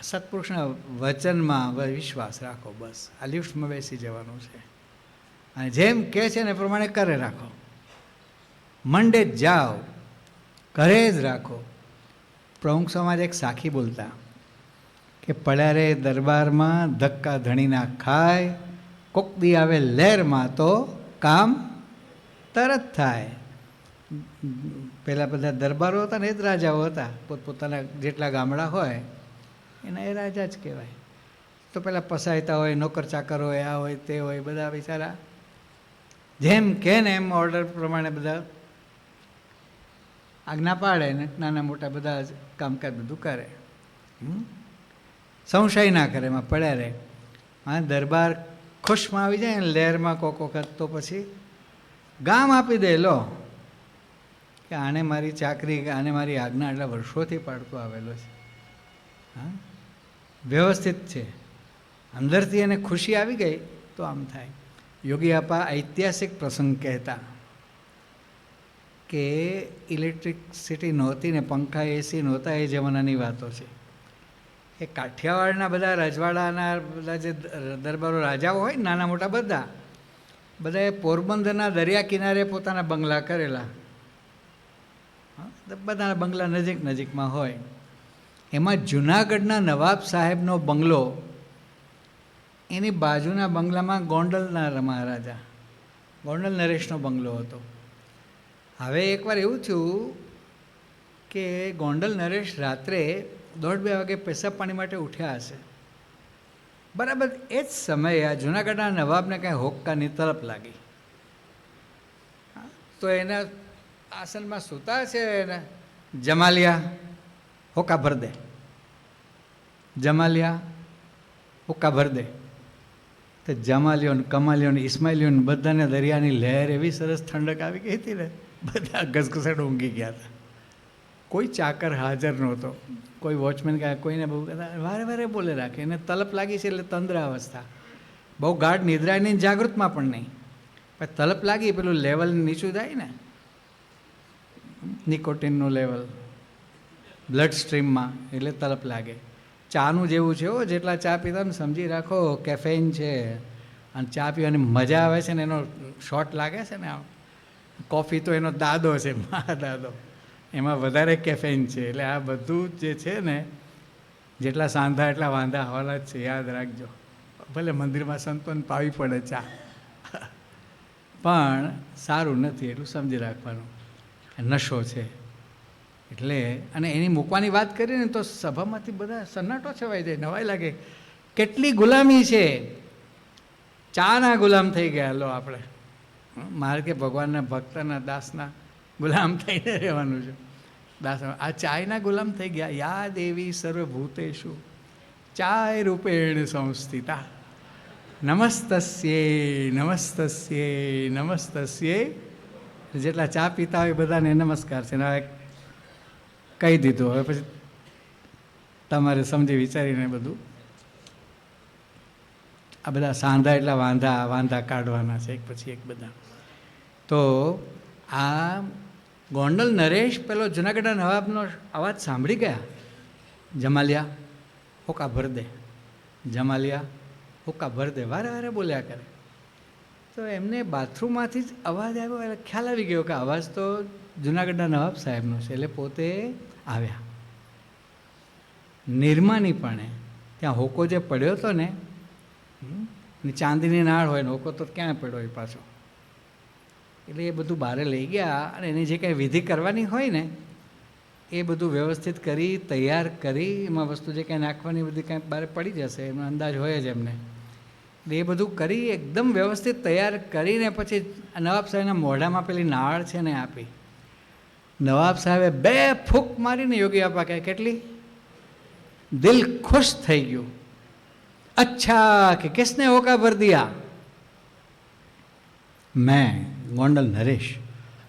સત્પુરુષના વચનમાં વિશ્વાસ રાખો, બસ. આ લિફ્ટમાં બેસી જવાનું છે અને જેમ કહે છે ને એ પ્રમાણે કરે રાખો. મંડે જ જાઓ, ઘરે જ રાખો. પ્રમુખ સમાજ એક સાખી બોલતા કે પડ્યા રે દરબારમાં ધક્કા ધણીના ખાય, કોક દી આવે લહેરમાં તો કામ તરત થાય. પહેલાં બધા દરબારો હતા ને એ જ રાજાઓ હતા, પોતપોતાના જેટલા ગામડા હોય એના એ રાજા જ કહેવાય. તો પેલા પસાયતા હોય, નોકર ચાકર હોય, આ હોય તે હોય, બધા બિચારા જેમ કહે ને એમ ઓર્ડર પ્રમાણે બધા આજ્ઞા પાડે ને નાના મોટા બધા જ કામકાજ બધું કરે. સંશય ના કરે, એમાં પડ્યા રહે. હા, દરબાર ખુશમાં આવી જાય ને લહેરમાં કોક વખત, તો પછી ગામ આપી દે લો કે આને મારી ચાકરી, આને મારી આજ્ઞા આટલા વર્ષોથી પાડતો આવેલો છે. હા, વ્યવસ્થિત છે, અંદરથી એને ખુશી આવી ગઈ તો આમ થાય. યોગી આપા ઐતિહાસિક પ્રસંગ કહેતા કે ઇલેક્ટ્રિસિટી નહોતી ને પંખા એસી નહોતા, એ જમાનાની વાતો છે. એ કાઠિયાવાડના બધા રજવાડાના બધા જે દરબારો રાજાઓ હોય ને નાના મોટા બધાએ પોરબંદરના દરિયા કિનારે પોતાના બંગલા કરેલા. બધાના બંગલા નજીક નજીકમાં હોય. એમાં જુનાગઢના નવાબ સાહેબનો બંગલો, એની બાજુના બંગલામાં ગોંડલના મહારાજા ગોંડલ નરેશનો બંગલો હતો. હવે એકવાર એવું થયું કે ગોંડલ નરેશ રાત્રે 1:30 વાગે પેશાબ પાણી માટે ઉઠ્યા હશે. બરાબર એ જ સમયે આ જુનાગઢના નવાબને કાંઈ હોક્કાની તલપ લાગી. તો એના આસનમાં સૂતા છે ને, જમાલિયા હોકા ભર દે, જમાલિયા હોકા ભર દે. તો જમાલિયોને, કમાલિયોને, ઇસ્માઇલિયોને બધાને દરિયાની લહેર એવી સરસ ઠંડક આવી ગઈ હતી ને, બધા ઘસઘસાટ ઊંઘી ગયા હતા. કોઈ ચાકર હાજર નહોતો, કોઈ વોચમેન કાંઈ કોઈને બહુ વારે વારે બોલે રાખે. એને તલપ લાગી છે એટલે તંદ્ર અવસ્થા, બહુ ગાઢ નિદ્રા નહીં, જાગૃતમાં પણ નહીં. પણ તલપ લાગી, પેલું લેવલ નીચું થાય ને, નિકોટિનનું લેવલ બ્લડ સ્ટ્રીમમાં, એટલે તલપ લાગે. ચાનું જેવું છે હો, જેટલા ચા પીતા ને સમજી રાખો કેફેઇન છે. અને ચા પીવાની મજા આવે છે ને એનો શોટ લાગે છે ને, કોફી તો એનો દાદો છે, મા દાદો, એમાં વધારે કેફેઇન છે. એટલે આ બધું જે છે ને, જેટલા સાંધા એટલા વાંધા હવાલા જ છે, યાદ રાખજો. ભલે મંદિરમાં સંતોને પાવી પડે ચા, પણ સારું નથી, એટલું સમજી રાખવાનું. નશો છે એટલે. અને એની મૂકવાની વાત કરીએ ને તો સભામાંથી બધા સન્નાટો છવાઈ જાય, નવાઈ લાગે. કેટલી ગુલામી છે, ચાના ગુલામ થઈ ગયા લો આપણે. મારે કે ભગવાનના ભક્તના દાસના ગુલામ થઈને રહેવાનું છે. દાસ આ ચાયના ગુલામ થઈ ગયા. યા દેવી સર્વભૂતેષુ ચાય રૂપેણ સંસ્થિતા નમસ્તસ્યે નમસ્તસ્યે નમસ્તસ્યે. જેટલા ચા પીતા હોય બધાને નમસ્કાર છે. હવે કહી દીધું, હવે પછી તમારે સમજી વિચારીને બધું. આ બધા સાંધા એટલા વાંધા વાંધા કાઢવાના છે એક પછી એક બધા. તો આ ગોંડલ નરેશ પેલો જુનાગઢના નવાબનો અવાજ સાંભળી ગયા. જમાલિયા હોકા ભર દે, જમાલિયા હોકા ભર દે, વારે વારે બોલ્યા કરે. તો એમને બાથરૂમમાંથી જ અવાજ આવ્યો એટલે ખ્યાલ આવી ગયો કે અવાજ તો જુનાગઢના નવાબ સાહેબનો છે. એટલે પોતે આવ્યા નિર્માનીપણે. ત્યાં હોકો જે પડ્યો હતો ને, ચાંદીની નાળ હોય ને હોકો તો ક્યાં પડ્યો હોય પાછો. એટલે એ બધું બહાર લઈ ગયા અને એની જે કાંઈ વિધિ કરવાની હોય ને એ બધું વ્યવસ્થિત કરી તૈયાર કરી. એમાં વસ્તુ જે કાંઈ નાખવાની બધી કાંઈ બહાર પડી જશે એનો અંદાજ હોય જ એમને. એટલે એ બધું કરી એકદમ વ્યવસ્થિત તૈયાર કરીને પછી નવાબ સાહેબના મોઢામાં પેલી નાળ છે ને આપી. નવાબ સાહેબે 2 ફૂંક મારીને યોગી આપા કહે કેટલી દિલ ખુશ થઈ ગયું. અચ્છા કે કિસને હોકા ભર દિયા? મેં ગોંડલ નરેશ.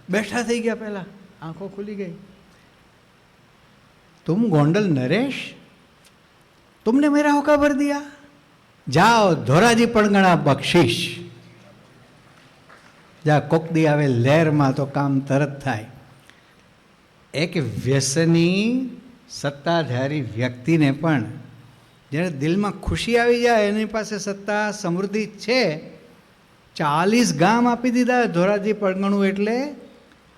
બેઠા થઈ ગયા, પહેલાં આંખો ખુલી ગઈ. तुम गोंडल नरेश, तुमने मेरा होका भर दिया? जाओ धोराजी पड़गणा बख्शीश. જા કોક દી આવે લહેરમાં તો કામ તરત થાય. એક વ્યસની સત્તાધારી વ્યક્તિને પણ જ્યારે દિલમાં ખુશી આવી જાય, એની પાસે સત્તા સમૃદ્ધિ છે, 40 ગામ આપી દીધા. ધોરાજી પડગણું એટલે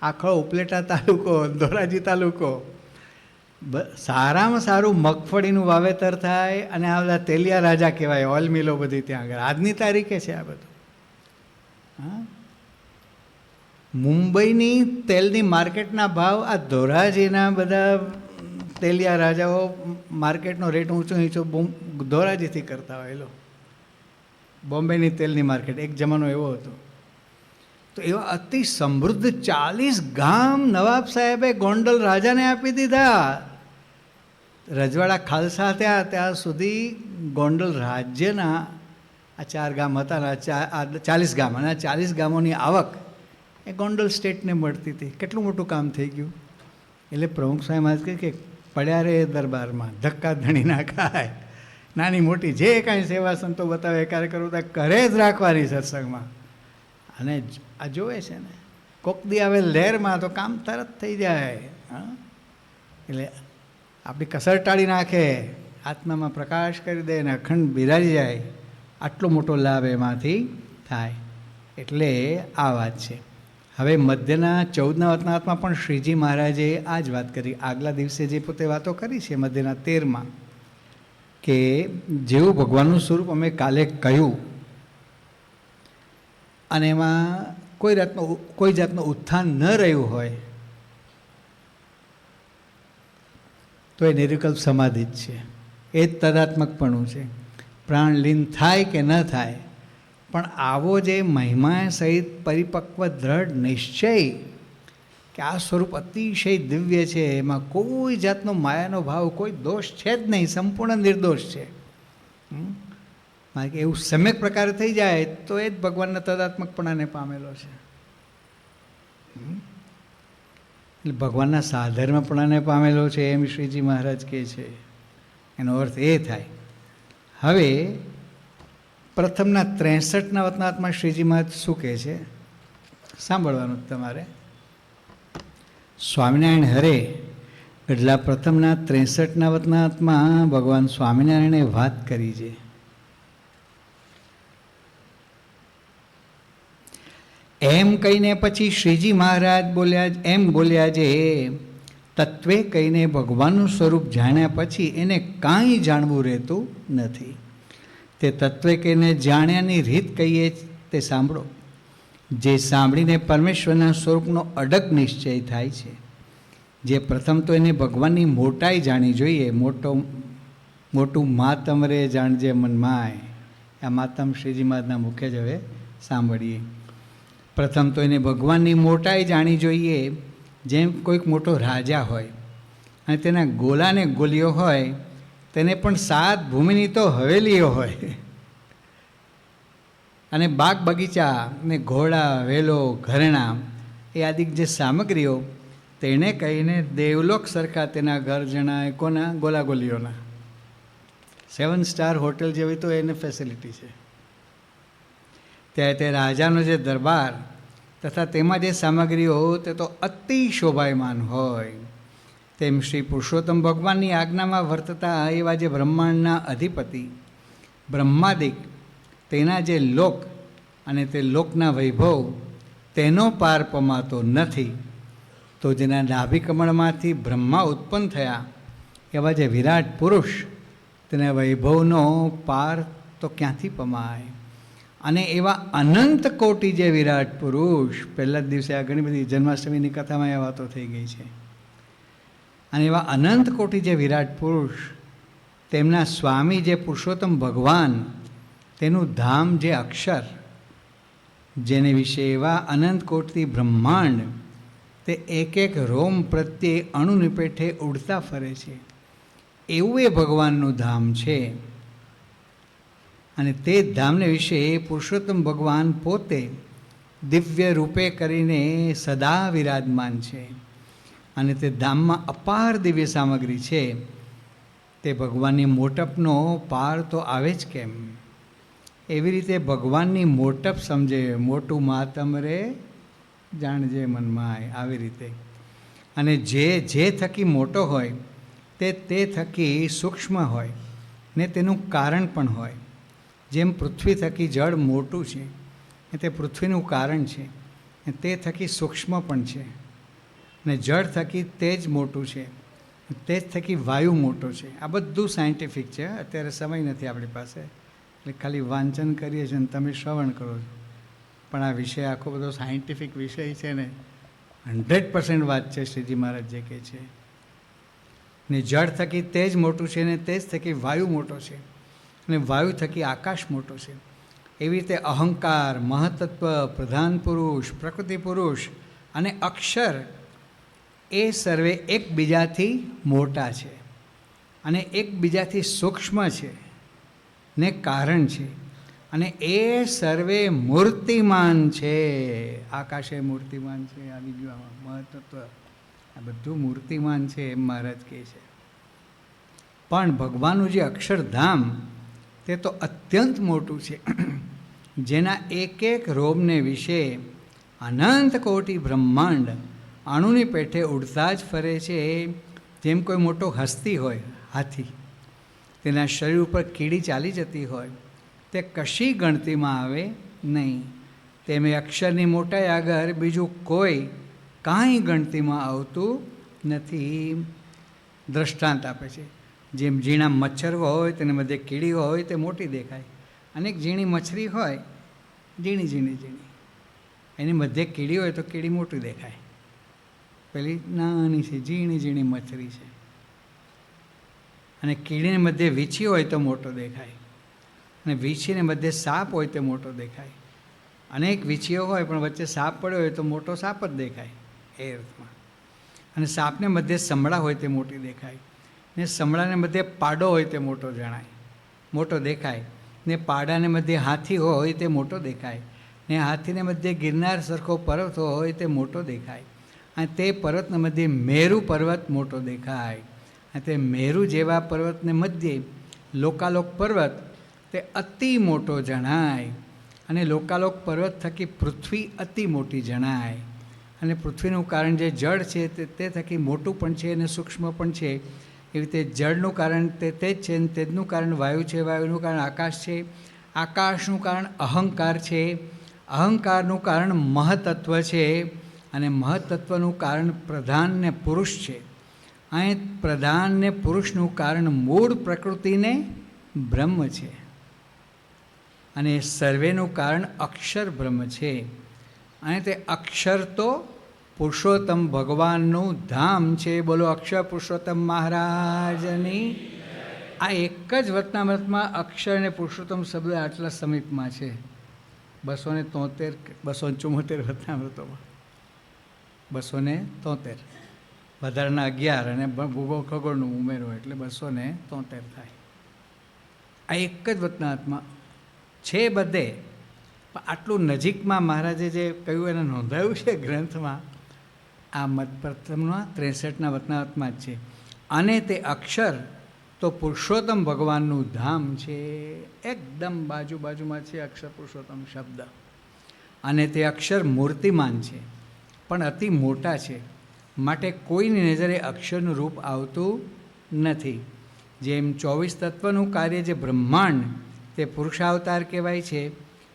આખો ઉપલેટા તાલુકો, ધોરાજી તાલુકો. સારામાં સારું મગફળીનું વાવેતર થાય અને આ બધા તેલિયા રાજા કહેવાય. ઓઇલ મિલો બધી ત્યાં આગળ આજની તારીખે છે આ બધું. હા, મુંબઈની તેલની માર્કેટના ભાવ આ ધોરાજીના બધા તેલિયા રાજાઓ માર્કેટનો રેટ ઊંચો નીચો ધોરાજીથી કરતા હોય. લો બોમ્બેની તેલની માર્કેટ એક જમાનો એવો હતો. તો એવા અતિ સમૃદ્ધ 40 ગામ નવાબ સાહેબે ગોંડલ રાજાને આપી દીધા. રજવાડા ખાલસા ત્યાં સુધી ગોંડલ રાજ્યના આ 4 ગામ હતા ને 40 ગામ, અને આ 40 ગામોની આવક એ ગોંડલ સ્ટેટને મળતી હતી. કેટલું મોટું કામ થઈ ગયું. એટલે પ્રમુખ સાહેબ આજ કહે કે પડ્યા રે દરબારમાં ધક્કા ધણી ના ખાય. નાની મોટી જે કાંઈ સેવા સંતો બતાવે એ કાર્યક્રમ કરે જ રાખવાની સત્સંગમાં. અને આ જોવે છે ને કોક દી આવે લહેરમાં તો કામ તરત થઈ જાય. હા, એટલે આપણી કસર ટાળી નાખે, આત્મામાં પ્રકાશ કરી દે અને અખંડ બિરાજી જાય. આટલો મોટો લાભ એમાંથી થાય. એટલે આ વાત છે. હવે મધ્યના 14ના વતનાથમાં પણ શ્રીજી મહારાજે આ જ વાત કરી. આગલા દિવસે જે પોતે વાતો કરી છે મધ્યના 13માં, કે જેવું ભગવાનનું સ્વરૂપ અમે કાલે કહ્યું અને એમાં કોઈ જાતનું ઉત્થાન ન રહ્યું હોય તો એ નિર્વિકલ્પ સમાધિ જ છે. એ જ તદાત્મકપણું છે. પ્રાણ લીન થાય કે ન થાય, પણ આવો જે મહિમા સહિત પરિપક્વ દ્રઢ નિશ્ચય કે આ સ્વરૂપ અતિશય દિવ્ય છે, એમાં કોઈ જાતનો માયાનો ભાવ, કોઈ દોષ છે જ નહીં, સંપૂર્ણ નિર્દોષ છે. કારણ કે એવું સમ્યક પ્રકારે થઈ જાય તો એ જ ભગવાનના તદાત્મકપણાને પામેલો છે. એટલે ભગવાનના સાધર્મપણાને પામેલો છે એમ શ્રીજી મહારાજ કહે છે. એનો અર્થ એ થાય. હવે પ્રથમના 63ના વતનાથમાં શ્રીજી મહારાજ શું કહે છે સાંભળવાનું તમારે. સ્વામિનારાયણ હરે ગઢલા પ્રથમના 63ના વતનાથમાં ભગવાન સ્વામિનારાયણે વાત કરી છે. એમ કહીને પછી શ્રીજી મહારાજ બોલ્યા જે તત્વે કહીને ભગવાનનું સ્વરૂપ જાણ્યા પછી એને કાંઈ જાણવું રહેતું નથી. તે તત્વે કહીને જાણ્યાની રીત કહીએ તે સાંભળો. જે સાંભળીને પરમેશ્વરના સ્વરૂપનો અડગ નિશ્ચય થાય છે. જે પ્રથમ તો એને ભગવાનની મોટાઈ જાણી જોઈએ. મોટું માતમ રે જાણજે મનમાય. આ માતમ શ્રીજી મહારાજના મુખે જ હવે સાંભળીએ. પ્રથમ તો એને ભગવાનની મોટાઈ જાણી જોઈએ. જેમ કોઈક મોટો રાજા હોય, અને તેના ગોલાને ગોલીઓ હોય, તેને પણ 7 ભૂમિની તો હવેલીઓ હોય. અને બાગ બગીચા ને ઘોડા, વેલો, ઘરેણા એ આદિક જે સામગ્રીઓ, તેને કહીને દેવલોક સરખા તેના ઘર જણાય. કોના? ગોલાગોલીઓના. 7 સ્ટાર હોટલ જેવી તો એને ફેસિલિટી છે. ત્યારે તે રાજાનો જે દરબાર તથા તેમાં જે સામગ્રીઓ તે તો અતિ શોભાયમાન હોય. તેમ શ્રી પુરુષોત્તમ ભગવાનની આજ્ઞામાં વર્તતા એવા જે બ્રહ્માંડના અધિપતિ બ્રહ્માદિક, તેના જે લોક અને તે લોકના વૈભવ, તેનો પાર પમાતો નથી. તો જેના નાભિકમળમાંથી બ્રહ્મા ઉત્પન્ન થયા એવા જે વિરાટ પુરુષ, તેના વૈભવનો પાર તો ક્યાંથી પમાય? અને એવા અનંત કોટી જે વિરાટ પુરુષ, પહેલા જ દિવસે આ ઘણી બધી જન્માષ્ટમીની કથામાં એ વાતો થઈ ગઈ છે. અને એવા અનંત કોટી જે વિરાટ પુરુષ, તેમના સ્વામી જે પુરુષોત્તમ ભગવાન, તેનું ધામ જે અક્ષર, જેને વિશે એવા અનંત કોટી બ્રહ્માંડ, તે એક એક રોમ પ્રત્યે અણુ નિપેઠે ઉડતા ફરે છે. એવું એ ભગવાનનું ધામ છે. અને તે ધામને વિશે પુરુષોત્તમ ભગવાન પોતે દિવ્ય રૂપે કરીને સદા વિરાજમાન છે. અને તે ધામમાં અપાર દિવ્ય સામગ્રી છે. તે ભગવાનની મોટપનો પાર તો આવે જ કેમ? એવી રીતે ભગવાનની મોટપ સમજે, મોટું માતમ રે જાણજે મનમાય, આવી રીતે. અને જે થકી મોટો હોય તે થકી સૂક્ષ્મ હોય ને તેનું કારણ પણ હોય. જેમ પૃથ્વી થકી જળ મોટું છે ને તે પૃથ્વીનું કારણ છે, ને તે થકી સૂક્ષ્મ પણ છે. ને જળ થકી તેજ મોટું છે, તેજ થકી વાયુ મોટો છે. આ બધું સાયન્ટિફિક છે. અત્યારે સમય નથી આપણી પાસે, એટલે ખાલી વાંચન કરીએ છીએ અને તમે શ્રવણ કરો છો. પણ આ વિષય આખો બધો સાયન્ટિફિક વિષય છે ને, 100% વાત છે શ્રીજી મહારાજ જે કહે છે. ને જળ થકી તેજ મોટું છે, ને તેજ થકી વાયુ મોટો છે, અને વાયુ થકી આકાશ મોટો છે. એવી રીતે અહંકાર, મહતત્વ, પ્રધાન પુરુષ, પ્રકૃતિ પુરુષ અને અક્ષર એ સર્વે એકબીજાથી મોટા છે અને એકબીજાથી સૂક્ષ્મ છે ને કારણ છે. અને એ સર્વે મૂર્તિમાન છે. આકાશે મૂર્તિમાન છે, આવી ગયું આમાં મહત્ત્વ, આ બધું મૂર્તિમાન છે એમ મહારાજ કહે છે. પણ ભગવાનનું જે અક્ષરધામ, તે તો અત્યંત મોટું છે. જેના એક એક રોમને વિશે અનંત કોટી બ્રહ્માંડ અણુની પેઠે ઉડતા જ ફરે છે. જેમ કોઈ મોટો હસ્તી હોય, હાથી, તેના શરીર ઉપર કીડી ચાલી જતી હોય, તે કશી ગણતીમાં આવે નહીં. તેમ અક્ષરની મોટાઈ આગળ બીજું કોઈ કાંઈ ગણતીમાં આવતું નથી. દ્રષ્ટાંત આપે છે. જેમ ઝીણા મચ્છર હોય, તેને મધ્ય કીડી હોય, તે મોટી દેખાય. અને એક ઝીણી મછરી હોય, ઝીણી ઝીણી ઝીણી, એની મધ્ય કીડી હોય તો કીડી મોટી દેખાય. પેલી નાની છે, ઝીણી ઝીણી મછરી છે. અને કીડીને મધ્ય વીછી હોય તો મોટો દેખાય, અને વીછીને મધ્ય સાપ હોય તો મોટો દેખાય. અનેક વીછીઓ હોય પણ વચ્ચે સાપ પડ્યો હોય તો મોટો સાપ જ દેખાય એ અર્થમાં. અને સાપને મધ્ય સમડા હોય તે મોટી દેખાય, ને સમડાને મધ્ય પાડો હોય તે મોટો જણાય, મોટો દેખાય. ને પાડાને મધ્ય હાથી હોય તે મોટો દેખાય, ને હાથીને મધ્ય ગિરનાર સરખો પર્વત હોય તે મોટો દેખાય. અને તે પર્વતના મધ્યે મેરુ પર્વત મોટો દેખાય. અને તે મેરુ જેવા પર્વતને મધ્યે લોકાલોક પર્વત તે અતિ મોટો જણાય. અને લોકાલોક પર્વત થકી પૃથ્વી અતિ મોટી જણાય. અને પૃથ્વીનું કારણ જે જળ છે તે થકી મોટું પણ છે અને સૂક્ષ્મ પણ છે. એવી રીતે જળનું કારણ તે જ છે, અને તેજનું કારણ વાયુ છે, વાયુનું કારણ આકાશ છે, આકાશનું કારણ અહંકાર છે, અહંકારનું કારણ મહતત્વ છે, અને મહતત્વનું કારણ પ્રધાન ને પુરુષ છે. અહીં પ્રધાન ને પુરુષનું કારણ મૂળ પ્રકૃતિને બ્રહ્મ છે. અને સર્વેનું કારણ અક્ષર બ્રહ્મ છે. અને તે અક્ષર તો પુરુષોત્તમ ભગવાનનું ધામ છે. બોલો અક્ષર પુરુષોત્તમ મહારાજની. આ એક જ વચનામૃતમાં અક્ષર અને પુરુષોત્તમ શબ્દ આટલા સમીપમાં છે. 274 વચનામૃતોમાં 273. વધારાના 11 અને ભૂગોળ ખગોળનું ઉમેરો એટલે 273 થાય. આ એક જ વતનાત્મા છે બધે, પણ આટલું નજીકમાં મહારાજે જે કહ્યું એને નોંધાયું છે ગ્રંથમાં. આ મત પ્રથમના 63ના વતનાત્મા જ છે. અને તે અક્ષર તો પુરુષોત્તમ ભગવાનનું ધામ છે. એકદમ બાજુમાં છે અક્ષર પુરુષોત્તમ શબ્દ. અને તે અક્ષર મૂર્તિમાન છે, પણ અતિ મોટા છે, માટે કોઈની નજરે અક્ષરનું રૂપ આવતું નથી. જેમ 24 તત્વનું કાર્ય જે બ્રહ્માંડ તે પુરુષાવતાર કહેવાય છે,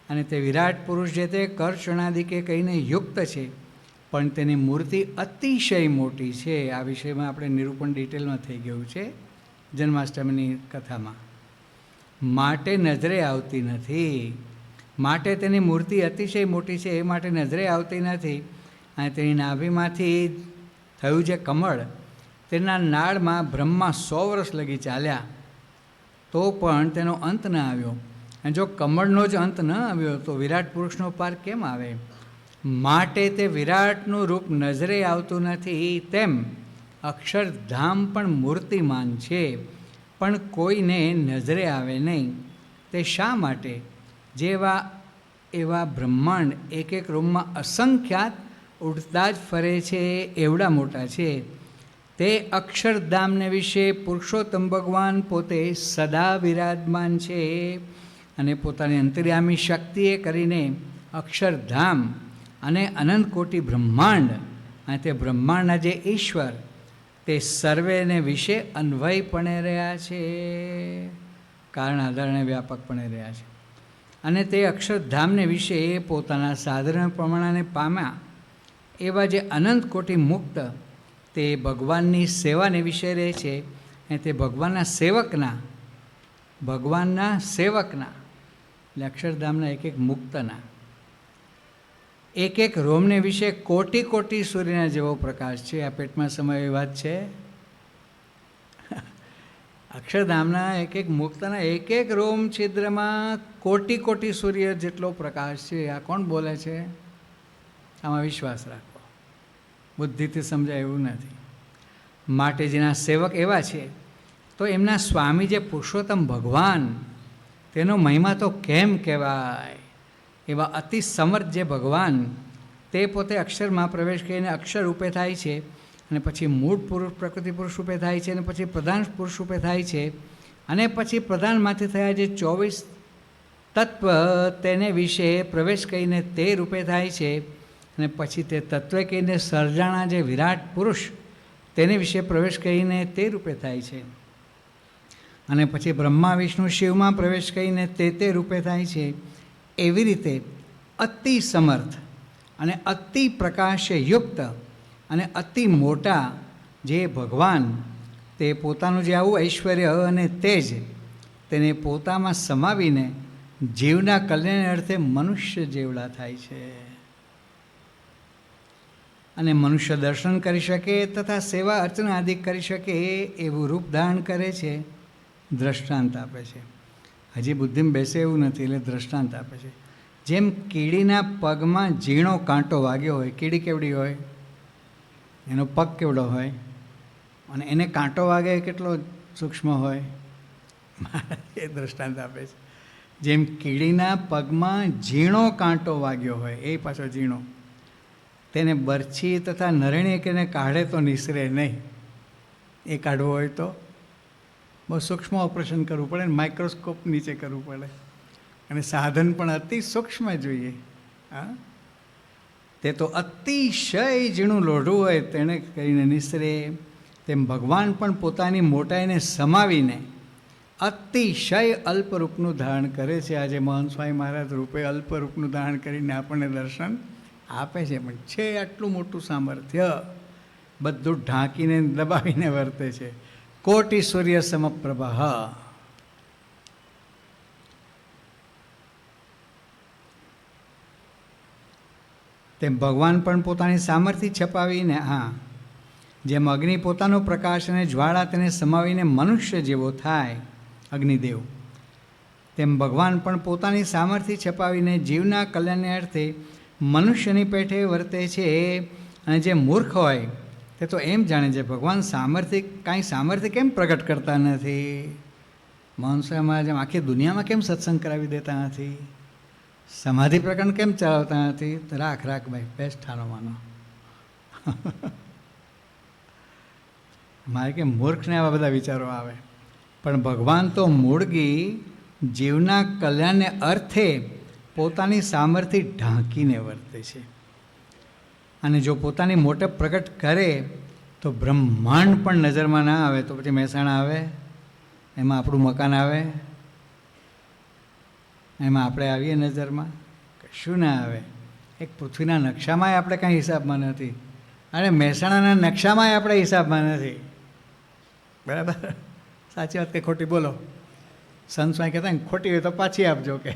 અને તે વિરાટ પુરુષ જે તે કર્ષણાદિકે કહીને યુક્ત છે, પણ તેની મૂર્તિ અતિશય મોટી છે. આ વિષયમાં આપણે નિરૂપણ ડિટેલમાં થઈ ગયું છે જન્માષ્ટમીની કથામાં. માટે નજરે આવતી નથી. માટે તેની મૂર્તિ અતિશય મોટી છે, એ માટે નજરે આવતી નથી. અને તેની નાભીમાંથી થયું જે કમળ, તેના નાળમાં બ્રહ્મા 100 વર્ષ લગી ચાલ્યા, તો પણ તેનો અંત ન આવ્યો. અને જો કમળનો જ અંત ન આવ્યો તો વિરાટ પુરુષનો પાર કેમ આવે? માટે તે વિરાટનું રૂપ નજરે આવતું નથી. તેમ અક્ષરધામ પણ મૂર્તિમાન છે, પણ કોઈને નજરે આવે નહીં. તે શા માટે? જેવા એવા બ્રહ્માંડ એક એક રૂમમાં અસંખ્યાત ઉડતા જ ફરે છે, એવડા મોટા છે. તે અક્ષરધામને વિશે પુરુષોત્તમ ભગવાન પોતે સદા વિરાજમાન છે, અને પોતાની અંતર્યામી શક્તિએ કરીને અક્ષરધામ અને અનંતકોટી બ્રહ્માંડ અને તે બ્રહ્માંડના જે ઈશ્વર તે સર્વેને વિશે અન્વયપણે રહ્યા છે, કારણ આધારણે વ્યાપકપણે રહ્યા છે. અને તે અક્ષરધામને વિશે પોતાના સાધારણ પ્રમાણને પામ્યા એવા જે અનંત કોટી મુક્ત તે ભગવાનની સેવાને વિશે રહે છે. અને તે ભગવાનના સેવકના એટલે અક્ષરધામના એક મુક્તના એક રોમને વિશે કોટી કોટી સૂર્યના જેવો પ્રકાશ છે. આ પેટમાં સમાયેલી વાત છે. અક્ષરધામના એક મુક્તના એક રોમ છિદ્રમાં કોટી કોટી સૂર્ય જેટલો પ્રકાશ છે. આ કોણ બોલે છે? આમાં વિશ્વાસ રાખો, બુદ્ધિથી સમજાય એવું નથી. માટે જેના સેવક એવા છે, તો એમના સ્વામી જે પુરુષોત્તમ ભગવાન, તેનો મહિમા તો કેમ કહેવાય? એવા અતિ સમર્થ જે ભગવાન તે પોતે અક્ષરમાં પ્રવેશ કરીને અક્ષર રૂપે થાય છે, અને પછી મૂળ પુરુષ પ્રકૃતિ પુરુષ રૂપે થાય છે, અને પછી પ્રધાન પુરુષ રૂપે થાય છે, અને પછી પ્રધાનમાંથી થયા જે 24 તત્વ તેને વિશે પ્રવેશ કરીને તે રૂપે થાય છે, અને પછી તે તત્વે કહીને સર્જાણા જે વિરાટ પુરુષ તેને વિશે પ્રવેશ કરીને તે રૂપે થાય છે, અને પછી બ્રહ્મા વિષ્ણુ શિવમાં પ્રવેશ કરીને તે રૂપે થાય છે. એવી રીતે અતિ સમર્થ અને અતિ પ્રકાશયુક્ત અને અતિ મોટા જે ભગવાન તે પોતાનું જે આવું ઐશ્વર્ય અને તેજ તેને પોતામાં સમાવીને જીવના કલ્યાણ અર્થે મનુષ્ય જેવડા થાય છે, અને મનુષ્ય દર્શન કરી શકે તથા સેવા અર્ચના આદિ કરી શકે એવું રૂપ ધારણ કરે છે. દ્રષ્ટાંત આપે છે. હજી બુદ્ધિમાં બેસે એવું નથી, એટલે દ્રષ્ટાંત આપે છે. જેમ કીડીના પગમાં ઝીણો કાંટો વાગ્યો હોય. કીડી કેવડી હોય? એનો પગ કેવડો હોય, અને એને કાંટો વાગે કેટલો સૂક્ષ્મ હોય. એ દ્રષ્ટાંત આપે છે. જેમ કીડીના પગમાં ઝીણો કાંટો વાગ્યો હોય, એ પાછો ઝીણો, તેને બરછી તથા નરણી કે કાઢે તો નિસરે નહીં. એ કાઢવો હોય તો બહુ સૂક્ષ્મ ઓપરેશન કરવું પડે, ને માઇક્રોસ્કોપ નીચે કરવું પડે, અને સાધન પણ અતિ સૂક્ષ્મ જોઈએ. હા, તે તો અતિશય ઝીણું લોઢું હોય તેણે કરીને નિસરે. તેમ ભગવાન પણ પોતાની મોટાઈને સમાવીને અતિશય અલ્પરૂપનું ધારણ કરે છે. આજે મહંત સ્વામી મહારાજ રૂપે અલ્પરૂપનું ધારણ કરીને આપણને દર્શન આપે છે, પણ છે આટલું મોટું સામર્થ્ય, બધું ઢાંકીને દબાવીને વર્તે છે. કોટી સૂર્ય સમપ્રભા. તેમ ભગવાન પણ પોતાની સામર્થ્ય છપાવીને, જેમ અગ્નિ પોતાનો પ્રકાશ અને જ્વાળા તેને સમાવીને મનુષ્ય જેવો થાય, અગ્નિદેવ, તેમ ભગવાન પણ પોતાની સામર્થ્ય છપાવીને જીવના કલ્યાણને અર્થે મનુષ્યની પેઠે વર્તે છે. અને જે મૂર્ખ હોય તે તો એમ જાણે છે ભગવાન કાંઈ સામર્થ્ય કેમ પ્રગટ કરતા નથી? મહંસમાં જેમ આખી દુનિયામાં કેમ સત્સંગ કરાવી દેતા નથી? સમાધિ પ્રકરણ કેમ ચલાવતા નથી? રાખ ભાઈ, બેસ્ટ ઠાનો માનો. મારે કે મૂર્ખને આવા બધા વિચારો આવે, પણ ભગવાન તો મૂળગી જીવના કલ્યાણને અર્થે પોતાની સામર્થ્ય ઢાંકીને વર્તે છે. અને જો પોતાની મોટપ પ્રગટ કરે તો બ્રહ્માંડ પણ નજરમાં ના આવે તો પછી મહેસાણા આવે, એમાં આપણું મકાન આવે, એમાં આપણે આવીએ નજરમાં? કશું ના આવે. એક પૃથ્વીના નકશામાંય આપણે કાંઈ હિસાબમાં નથી, અને મહેસાણાના નકશામાંય આપણે હિસાબમાં નથી. બરાબર? સાચી વાત કે ખોટી? બોલો. સંત સ્વામી કહેતા ને, ખોટી હોય તો પાછી આપજો, કે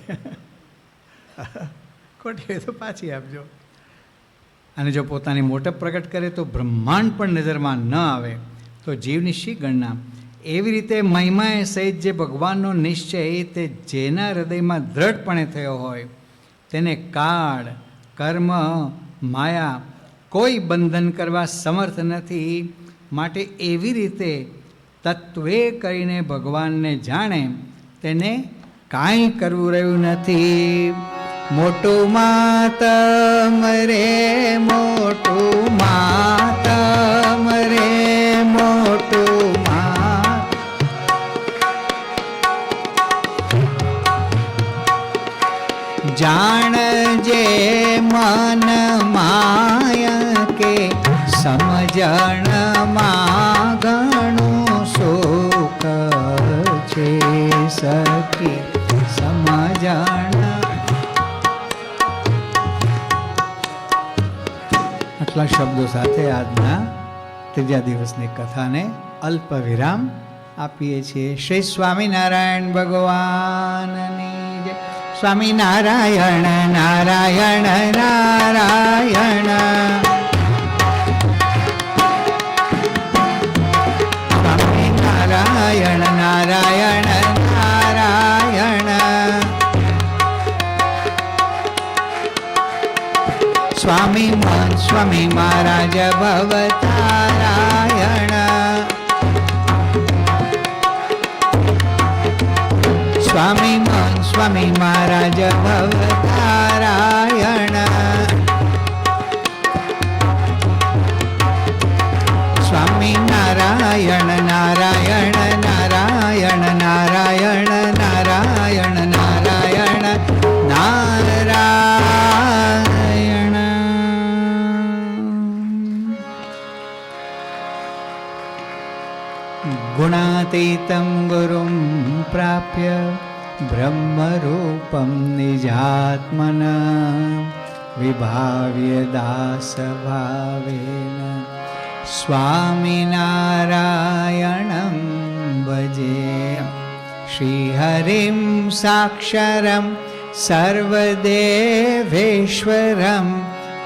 ખોટી હોય તો પાછી આપજો. અને જો પોતાની મોટપ પ્રગટ કરે તો બ્રહ્માંડ પણ નજરમાં ન આવે તો જીવની શી ગણના? એવી રીતે મહિમાએ સહિત જે ભગવાનનો નિશ્ચય તે જેના હૃદયમાં દ્રઢપણે થયો હોય તેને કાળ, કર્મ, માયા કોઈ બંધન કરવા સમર્થ નથી. માટે એવી રીતે તત્વે કરીને ભગવાનને જાણે તેને કાંઈ કરવું રહ્યું નથી. મોટું માતમ રે, મોટું માતમ રે, મોટું જાણજે મન માય કે સમજણમાં ઘણું સુખ છે સખી સમજણ. આટલા શબ્દો સાથે આજના ત્રીજા દિવસની કથાને અલ્પ વિરામ આપીએ છીએ. શ્રી સ્વામિનારાયણ ભગવાનની જય. સ્વામિનારાયણ નારાયણ નારાયણ, સ્વામિનારાયણ નારાયણ નારાયણ, સ્વામી મહારાજ ભવતારાયણ, સ્વામી મહારાજ ભવતારાયણ, સ્વામી નારાયણ નારાયણ નારાયણ નારાયણ નારાયણ નારાયણ નારાયણ. ગુણાતીतं ગુરું પ્રાપ્ય બ્રહ્મરૂપં નિજાત્મના વિભાવ્ય દાસભાવેન સ્વામિનારાયણં ભજે. શ્રીહરિં સાક્ષરં સર્વદેવેશ્વરં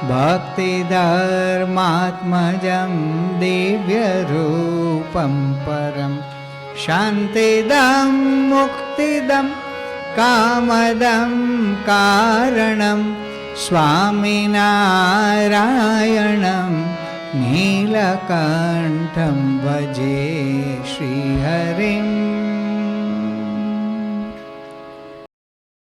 ભક્તિધર્માત્મજં દિવ્યરૂપં પરમ શાંતિદં મુક્તિદં કામદં કારણં સ્વામિનારાયણં નીલકંઠં ભજે. શ્રીહરિં